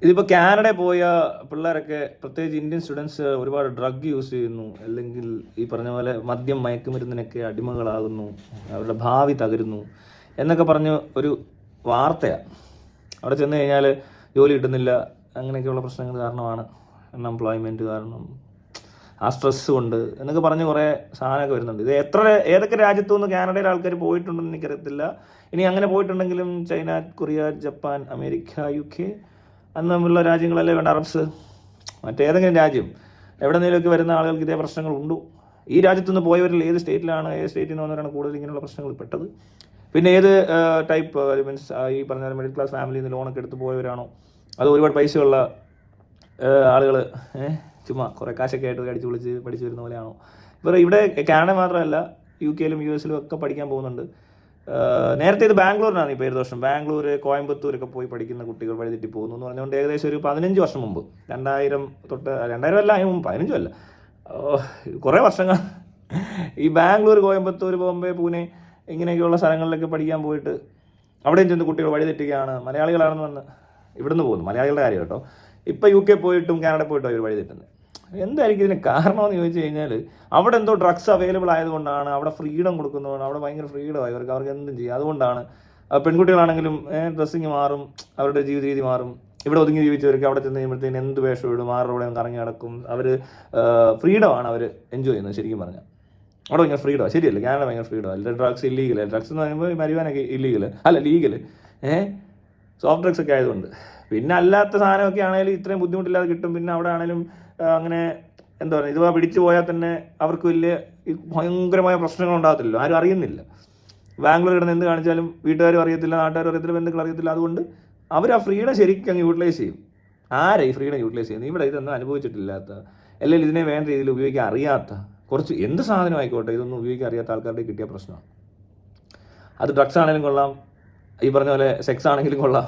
ഇതിപ്പോൾ കാനഡയിൽ പോയ പിള്ളേരൊക്കെ, പ്രത്യേകിച്ച് ഇന്ത്യൻ സ്റ്റുഡൻസ്, ഒരുപാട് ഡ്രഗ് യൂസ് ചെയ്യുന്നു, അല്ലെങ്കിൽ ഈ പറഞ്ഞ പോലെ മദ്യം മയക്കുമരുന്നിനൊക്കെ അടിമകളാകുന്നു, അവരുടെ ഭാവി തകരുന്നു എന്നൊക്കെ പറഞ്ഞ് ഒരു വാർത്തയാണ്. അവിടെ ചെന്ന് കഴിഞ്ഞാൽ ജോലി കിട്ടുന്നില്ല, അങ്ങനെയൊക്കെയുള്ള പ്രശ്നങ്ങൾ കാരണമാണ്, അൺഎംപ്ലോയ്മെൻറ്റ് കാരണം, ആ സ്ട്രെസ് കൊണ്ട് എന്നൊക്കെ പറഞ്ഞ് കുറേ സാധനമൊക്കെ വരുന്നുണ്ട്. ഇത് ഏതൊക്കെ രാജ്യത്തു നിന്ന് കാനഡയിലെ ആൾക്കാർ പോയിട്ടുണ്ടെന്ന് എനിക്കറിയത്തില്ല. ഇനി അങ്ങനെ പോയിട്ടുണ്ടെങ്കിലും China, Korea, Japan, America, UK അന്നുള്ള രാജ്യങ്ങളല്ലേ വേണ്ട, അറബ്സ്, മറ്റേതെങ്കിലും രാജ്യം, എവിടെയെങ്കിലുമൊക്കെ വരുന്ന ആളുകൾക്ക് ഇതേ പ്രശ്നങ്ങളുണ്ടോ? ഈ രാജ്യത്തുനിന്ന് പോയവരിൽ ഏത് സ്റ്റേറ്റിൽ നിന്ന് വന്നവരാണ് കൂടുതൽ ഇങ്ങനെയുള്ള പ്രശ്നങ്ങൾ പെട്ടത്? പിന്നെ ഏത് ടൈപ്പ്, മീൻസ് ഈ പറഞ്ഞ മിഡിൽ ക്ലാസ് ഫാമിലിയിൽ നിന്ന് ലോണൊക്കെ എടുത്ത് പോയവരാണോ, അത് ഒരുപാട് പൈസയുള്ള ആളുകൾ ചുമ്മാ കുറേ കാശൊക്കെ ആയിട്ട് അടിച്ച് വിളിച്ച് പഠിച്ചു വരുന്ന പോലെയാണോ? ഇവിടെ കാനഡ മാത്രമല്ല, UK യിലും US ലും ഒക്കെ പഠിക്കാൻ പോകുന്നുണ്ട്. നേരത്തെ ഇത് ബാംഗ്ലൂരിനാണ് ഈ പേര് ദോഷം. ബാംഗ്ലൂർ, കോയമ്പത്തൂരൊക്കെ പോയി പഠിക്കുന്ന കുട്ടികൾ വഴിതെറ്റി പോകുന്നു എന്ന് പറഞ്ഞുകൊണ്ട് ഏകദേശം ഒരു 15 വർഷം മുമ്പ്, 2000 തൊട്ട്, 2000 അല്ല, അതിന് മുമ്പ് 15 അല്ല, കുറേ വർഷങ്ങൾ ഈ ബാംഗ്ലൂർ, കോയമ്പത്തൂർ, ബോംബെ, പൂനെ ഇങ്ങനെയൊക്കെയുള്ള സ്ഥലങ്ങളിലൊക്കെ പഠിക്കാൻ പോയിട്ട് അവിടെയും ചെന്ന് കുട്ടികൾ വഴിതെറ്റുകയാണ്, മലയാളികളാണെന്ന് വന്ന് ഇവിടുന്ന് പോകുന്നു. മലയാളികളുടെ കാര്യം കേട്ടോ. ഇപ്പോൾ UK പോയിട്ടും കാനഡ പോയിട്ടും അവർ വഴിതെറ്റുന്നത്. എന്തായിരിക്കും ഇതിന് കാരണമെന്ന് ചോദിച്ചു കഴിഞ്ഞാൽ, അവിടെ എന്തോ ഡ്രഗ്സ് അവൈലബിൾ ആയതുകൊണ്ടാണ്, അവിടെ ഫ്രീഡം കൊടുക്കുന്നതുകൊണ്ട്, അവിടെ ഭയങ്കര ഫ്രീഡമായി അവർക്ക് എന്തും ചെയ്യും. അതുകൊണ്ടാണ് പെൺകുട്ടികളാണെങ്കിലും ഡ്രസ്സിങ് മാറും, അവരുടെ ജീവിത രീതി മാറും. ഇവിടെ ഒതുങ്ങി ജീവിച്ചവർക്ക് അവിടെ ചെന്ന് കഴിയുമ്പോഴത്തേന് എന്ത് വേഷം ഇടും, ആരുടെ കറങ്ങി നടക്കും. അവർ ഫ്രീഡമാണ് അവർ എൻജോയ് ചെയ്യുന്നത്. ശരിക്കും പറഞ്ഞാൽ അവിടെ ഭയങ്കര ഫ്രീഡമാണ്. ശരിയല്ല, കാനഡ ഭയങ്കര ഫ്രീഡം അല്ല. ഡ്രഗ്സ് ഇല്ലീഗൽ, ഡ്രഗ്സ് എന്ന് പറയുമ്പോൾ മരിവാനൊക്കെ ഇല്ലീഗൽ അല്ല, ലീഗൽ, സോഫ്റ്റ് ഡ്രഗ്സ് ഒക്കെ ആയതുകൊണ്ട്. പിന്നെ അല്ലാത്ത സാധനമൊക്കെ ആണെങ്കിലും ഇത്രയും ബുദ്ധിമുട്ടില്ലാതെ കിട്ടും. പിന്നെ അവിടെ ആണെങ്കിലും അങ്ങനെ എന്താ പറയുക, ഇത് പിടിച്ചു പോയാൽ തന്നെ അവർക്ക് വലിയ ഭയങ്കരമായ പ്രശ്നങ്ങൾ ഉണ്ടാകത്തില്ലല്ലോ, ആരും അറിയുന്നില്ല. ബാംഗ്ലൂർ കിടന്ന് എന്ത് കാണിച്ചാലും വീട്ടുകാരും അറിയത്തില്ല, നാട്ടുകാരും അറിയത്തില്ല, ബന്ധുക്കൾ അറിയത്തില്ല. അതുകൊണ്ട് അവർ ആ ഫ്രീഡം ശരിക്കും അങ്ങ് യൂട്ടിലൈസ് ചെയ്യും. ആരെ ഈ ഫ്രീഡം യൂട്ടിലൈസ് ചെയ്യുന്നത്? ഇവിടെ ഇതൊന്നും അനുഭവിച്ചിട്ടില്ലാത്ത, അല്ലെങ്കിൽ ഇതിനെ വേണ്ട രീതിയിൽ ഉപയോഗിക്കാൻ അറിയാത്ത, കുറച്ച് എന്ത് സാധനം ആയിക്കോട്ടെ, ഇതൊന്നും ഉപയോഗിക്കാൻ അറിയാത്ത ആൾക്കാരുടെ കിട്ടിയ പ്രശ്നമാണ്. അത് ഡ്രഗ്സ് ആണെങ്കിലും കൊള്ളാം, ഈ പറഞ്ഞ പോലെ സെക്സ് ആണെങ്കിലും കൊള്ളാം,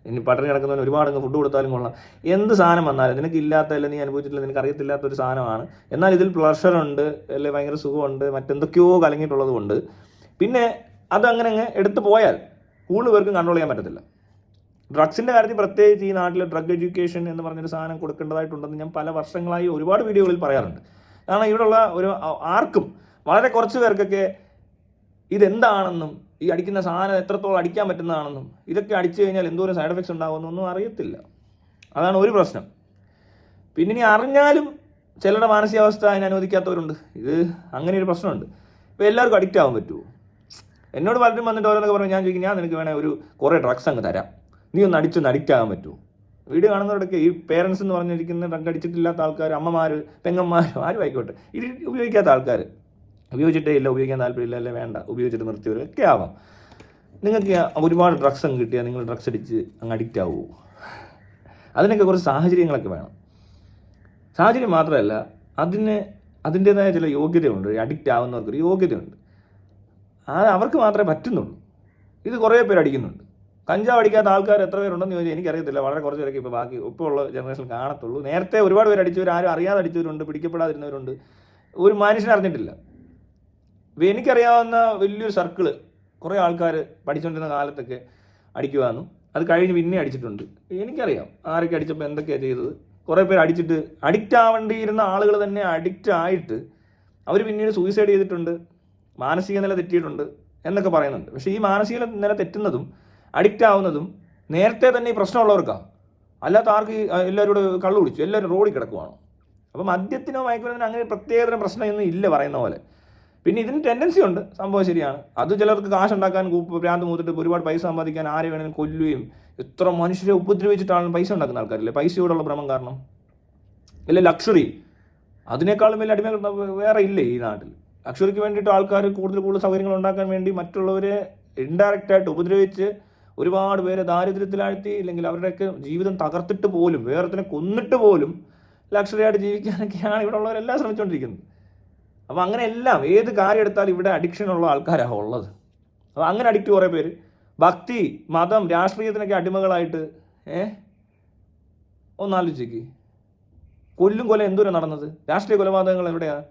ഇനി പട്ടിണി കിടക്കുന്നവന് ഒരുപാട് ഫുഡ് കൊടുത്താലും കൊള്ളാം. എന്ത് സാധനം വന്നാലും നിനക്ക് ഇല്ലാത്ത, അല്ലെങ്കിൽ നീ അനുഭവിച്ചിട്ടില്ല, നിനക്ക് അറിയത്തില്ലാത്തൊരു സാധനമാണ്. എന്നാൽ ഇതിൽ പ്ലഷറുണ്ട്, അല്ലെങ്കിൽ ഭയങ്കര സുഖമുണ്ട്, മറ്റെന്തൊക്കെയോ കലങ്ങിയിട്ടുള്ളത് കൊണ്ട് പിന്നെ അതങ്ങനെ അങ്ങ് എടുത്തു പോയാൽ കൂടുതൽ പേർക്കും കൺട്രോൾ ചെയ്യാൻ പറ്റത്തില്ല. ഡ്രഗ്സിൻ്റെ കാര്യത്തിൽ പ്രത്യേകിച്ച് ഈ നാട്ടിൽ ഡ്രഗ് എഡ്യൂക്കേഷൻ എന്ന് പറഞ്ഞൊരു സാധനം കൊടുക്കേണ്ടതായിട്ടുണ്ടെന്ന് ഞാൻ പല വർഷങ്ങളായി ഒരുപാട് വീഡിയോകളിൽ പറയാറുണ്ട്. കാരണം ഇവിടെയുള്ള ആർക്കും, വളരെ കുറച്ച് പേർക്കൊക്കെ ഇതെന്താണെന്നും, ഈ അടിക്കുന്ന സാധനം എത്രത്തോളം അടിക്കാൻ പറ്റുന്നതാണെന്നും, ഇതൊക്കെ അടിച്ചു കഴിഞ്ഞാൽ എന്തോരം സൈഡ് എഫക്ട്സ് ഉണ്ടാകുമെന്നൊന്നും അറിയത്തില്ല. അതാണ് ഒരു പ്രശ്നം. പിന്നെ ഇനി അറിഞ്ഞാലും ചിലരുടെ മാനസികാവസ്ഥ അതിന് അനുവദിക്കാത്തവരുണ്ട്. ഇത് അങ്ങനെ ഒരു പ്രശ്നമുണ്ട്. ഇപ്പോൾ എല്ലാവർക്കും അഡിക്റ്റ് ആവാൻ പറ്റുമോ? എന്നോട് പലരും വന്നിട്ട് ഓരോന്നൊക്കെ പറഞ്ഞു. ഞാൻ ചോദിക്കും, ഞാൻ നിനക്ക് വേണേൽ കുറേ ഡ്രഗ്സ് അങ്ങ് തരാം, നീ ഒന്ന് അഡിക്റ്റ് ആകാൻ പറ്റുമോ? വീഡിയോ കാണുന്നവരൊക്കെ ഈ പേരൻസ് എന്ന് പറഞ്ഞിരിക്കുന്ന ഡ്രഗ് അടിച്ചിട്ടില്ലാത്ത ആൾക്കാർ, അമ്മമാർ, പെങ്ങന്മാർ, ആരും ആയിക്കോട്ടെ, ഇത് ഉപയോഗിക്കാത്ത ആൾക്കാർ, ഉപയോഗിച്ചിട്ടേ ഇല്ല, ഉപയോഗിക്കാൻ താല്പര്യമില്ല, അല്ലെ വേണ്ട, ഉപയോഗിച്ചിട്ട് നിർത്തിയവരൊക്കെ ആവാം. നിങ്ങൾക്ക് ഒരുപാട് ഡ്രഗ്സ് അങ്ങ് കിട്ടിയാൽ നിങ്ങൾ ഡ്രഗ്സ് അടിച്ച് അങ്ങ് അഡിക്റ്റ് ആവുമോ? അതിനൊക്കെ കുറച്ച് സാഹചര്യങ്ങളൊക്കെ വേണം. സാഹചര്യം മാത്രമല്ല, അതിൻ്റേതായ ചില യോഗ്യതയുണ്ട്. അഡിക്റ്റ് ആവുന്നവർക്കൊരു യോഗ്യതയുണ്ട്. അവർക്ക് മാത്രമേ പറ്റുന്നുള്ളൂ. ഇത് കുറേ പേര് അടിക്കുന്നുണ്ട്. കഞ്ചാവ് അടിക്കാത്ത ആൾക്കാർ എത്ര പേരുണ്ടെന്ന് ചോദിച്ചാൽ എനിക്കറിയത്തില്ല. വളരെ കുറച്ച് പേരൊക്കെ ഇപ്പോൾ ഉള്ള ജനറേഷൻ കാണത്തുള്ളൂ. നേരത്തെ ഒരുപാട് പേര് അടിച്ചവർ, ആരും അറിയാതെ അടിച്ചവരുണ്ട്, പിടിക്കപ്പെടാതിരുന്നവരുണ്ട്. ഒരു മനുഷ്യനെ അറിഞ്ഞിട്ടില്ല. എനിക്കറിയാവുന്ന വലിയൊരു സർക്കിള് കുറേ ആൾക്കാർ പഠിച്ചുകൊണ്ടിരുന്ന കാലത്തൊക്കെ അടിക്കുവാന്നും, അത് കഴിഞ്ഞ് പിന്നെ അടിച്ചിട്ടുണ്ട്. എനിക്കറിയാം ആരൊക്കെ അടിച്ചപ്പോൾ എന്തൊക്കെയാണ് ചെയ്തത്. കുറേ പേര് അടിച്ചിട്ട്, അഡിക്റ്റ് ആവേണ്ടിയിരുന്ന ആളുകൾ തന്നെ അഡിക്റ്റ് ആയിട്ട് അവർ പിന്നീട് സൂയിസൈഡ് ചെയ്തിട്ടുണ്ട്, മാനസിക നില തെറ്റിയിട്ടുണ്ട് എന്നൊക്കെ പറയുന്നുണ്ട്. പക്ഷേ ഈ മാനസിക നില തെറ്റുന്നതും അഡിക്റ്റ് ആവുന്നതും നേരത്തെ തന്നെ ഈ പ്രശ്നമുള്ളവർക്കാണ്. അല്ലാത്ത ആർക്ക് എല്ലാവരും കൂടെ കള്ളു കുടിച്ചു, എല്ലാവരും റോഡിൽ കിടക്കുവാണോ? അപ്പോൾ മദ്യത്തിനോ മയക്കുമരുന്നിനോ അങ്ങനെ പ്രത്യേകതരം പ്രശ്നമൊന്നും ഇല്ല പറയുന്ന പോലെ. പിന്നെ ഇതിന് ടെൻഡൻസി ഉണ്ട്, സംഭവം ശരിയാണ്. അത് ചിലർക്ക് കാശുണ്ടാക്കാൻ, ഭ്രാന്ത് മൂത്തിട്ട് ഒരുപാട് പൈസ സമ്പാദിക്കാൻ ആരെ വേണമെങ്കിലും കൊല്ലുകയും, എത്ര മനുഷ്യരെ ഉപദ്രവിച്ചിട്ടാണ് പൈസ ഉണ്ടാക്കുന്ന ആൾക്കാരില്ലേ, പൈസയോടുള്ള ഭ്രമം കാരണം. അല്ലെ ലക്ഷറി, അതിനേക്കാളും വലിയ അടിമ വേറെ ഇല്ലേ ഈ നാട്ടിൽ. ലക്ഷറിക്ക് വേണ്ടിയിട്ട് ആൾക്കാർ കൂടുതൽ സൗകര്യങ്ങൾ ഉണ്ടാക്കാൻ വേണ്ടി മറ്റുള്ളവരെ ഇൻഡയറക്റ്റായിട്ട് ഉപദ്രവിച്ച് ഒരുപാട് പേരെ ദാരിദ്ര്യത്തിലാഴ്ത്തി, അല്ലെങ്കിൽ അവരുടെയൊക്കെ ജീവിതം തകർത്തിട്ട് പോലും, വേറെത്തിനെ കൊന്നിട്ട് പോലും ലക്ഷറി ആയിട്ട് ജീവിക്കാനൊക്കെയാണ് ഇവിടെ ഉള്ളവരെല്ലാം ശ്രമിച്ചുകൊണ്ടിരിക്കുന്നത്. അപ്പോൾ അങ്ങനെ എല്ലാം, ഏത് കാര്യം എടുത്താലും ഇവിടെ അഡിക്ഷനുള്ള ആൾക്കാരാണ് ഉള്ളത്. അപ്പോൾ അങ്ങനെ അഡിക്റ്റ് കുറേ പേര് ഭക്തി, മതം, രാഷ്ട്രീയത്തിനൊക്കെ അടിമകളായിട്ട് ഒന്നാലോചിക്ക്. കൊല എന്തോരം നടന്നത്, രാഷ്ട്രീയ കൊലപാതകങ്ങൾ എവിടെയാണ്?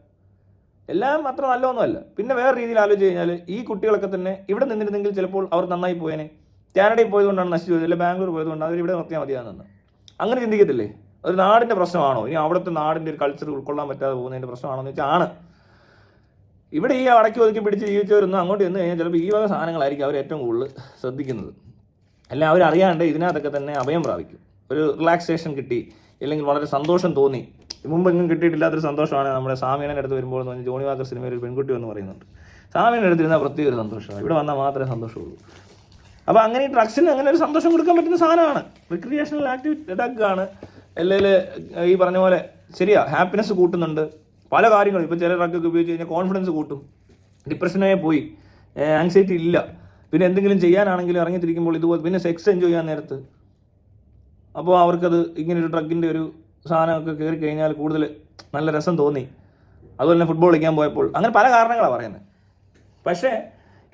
എല്ലാം അത്ര നല്ലതൊന്നുമല്ല. പിന്നെ വേറെ രീതിയിൽ ആലോചിച്ച് കഴിഞ്ഞാൽ ഈ കുട്ടികളൊക്കെ തന്നെ ഇവിടെ നിന്നിരുന്നെങ്കിൽ ചിലപ്പോൾ അവർ നന്നായി പോയേനെ. കാനഡയിൽ പോയതുകൊണ്ടാണ് നശിച്ചു പോയത്, അല്ലെങ്കിൽ ബാംഗ്ലൂർ പോയതുകൊണ്ടാണ് അവർ ഇവിടെ നിർത്തിയാൽ മതിയാകുന്നത്. അങ്ങനെ ചിന്തിക്കത്തില്ലേ? ഒരു നാടിൻ്റെ പ്രശ്നമാണോ? ഇനി അവിടുത്തെ നാടിൻ്റെ ഒരു കൾച്ചർ ഉൾക്കൊള്ളാൻ പറ്റാതെ പോകുന്നതിൻ്റെ പ്രശ്നമാണോ എന്ന് വെച്ചാൽ ആണ്. ഇവിടെ ഈ അടക്കി ഒതുക്കി പിടിച്ച് ജീവിച്ചവരൊന്നും അങ്ങോട്ട് ചെന്ന് കഴിഞ്ഞാൽ ചിലപ്പോൾ ഈ വക സാധനങ്ങളായിരിക്കും അവർ ഏറ്റവും കൂടുതൽ ശ്രദ്ധിക്കുന്നത്. അല്ല, അവരറിയാണ്ട് ഇതിനകത്തൊക്കെ തന്നെ അഭയം പ്രാപിക്കും. ഒരു റിലാക്സേഷൻ കിട്ടി, അല്ലെങ്കിൽ വളരെ സന്തോഷം തോന്നി. മുമ്പെങ്ങും കിട്ടിയിട്ടില്ലാത്തൊരു സന്തോഷമാണ് നമ്മുടെ സാമിയണ്ണൻ്റെ അടുത്ത് വരുമ്പോൾ എന്ന് പറഞ്ഞാൽ ജോണി വാക്കർ സിനിമയിൽ ഒരു പെൺകുട്ടി എന്ന് പറയുന്നുണ്ട്. സാമിയണ്ണൻ്റെ അടുത്തിരുന്നാൽ പ്രത്യേക ഒരു സന്തോഷമാണ്, ഇവിടെ വന്നാൽ മാത്രമേ സന്തോഷമുള്ളൂ. അപ്പോൾ അങ്ങനെ ഈ ഡ്രഗ്സിന് അങ്ങനെ ഒരു സന്തോഷം കൊടുക്കാൻ പറ്റുന്ന സാധനമാണ്. റിക്രിയേഷണൽ ആക്ടിവിറ്റി ഡ്രഗാണ്. അല്ലെങ്കിൽ ഈ പറഞ്ഞ പോലെ ശരിയാ, ഹാപ്പിനെസ് കൂട്ടുന്നുണ്ട് പല കാര്യങ്ങളും. ഇപ്പോൾ ചില ഡ്രഗൊക്കെ ഉപയോഗിച്ച് കഴിഞ്ഞാൽ കോൺഫിഡൻസ് കൂട്ടും, ഡിപ്രഷനായി പോയി, ആങ്സൈറ്റി ഇല്ല. പിന്നെ എന്തെങ്കിലും ചെയ്യാനാണെങ്കിലും ഇറങ്ങിത്തിരിക്കുമ്പോൾ ഇതുപോലെ പിന്നെ സെക്സ് എൻജോയ് ചെയ്യാൻ നേരത്ത് അപ്പോൾ അവർക്കത് ഇങ്ങനൊരു ഡ്രഗിൻ്റെ ഒരു സാധനമൊക്കെ കയറി കഴിഞ്ഞാൽ കൂടുതൽ നല്ല രസം തോന്നി. അതുപോലെ തന്നെ ഫുട്ബോൾ കളിക്കാൻ പോയപ്പോൾ അങ്ങനെ പല കാരണങ്ങളാണ് പറയുന്നത്. പക്ഷേ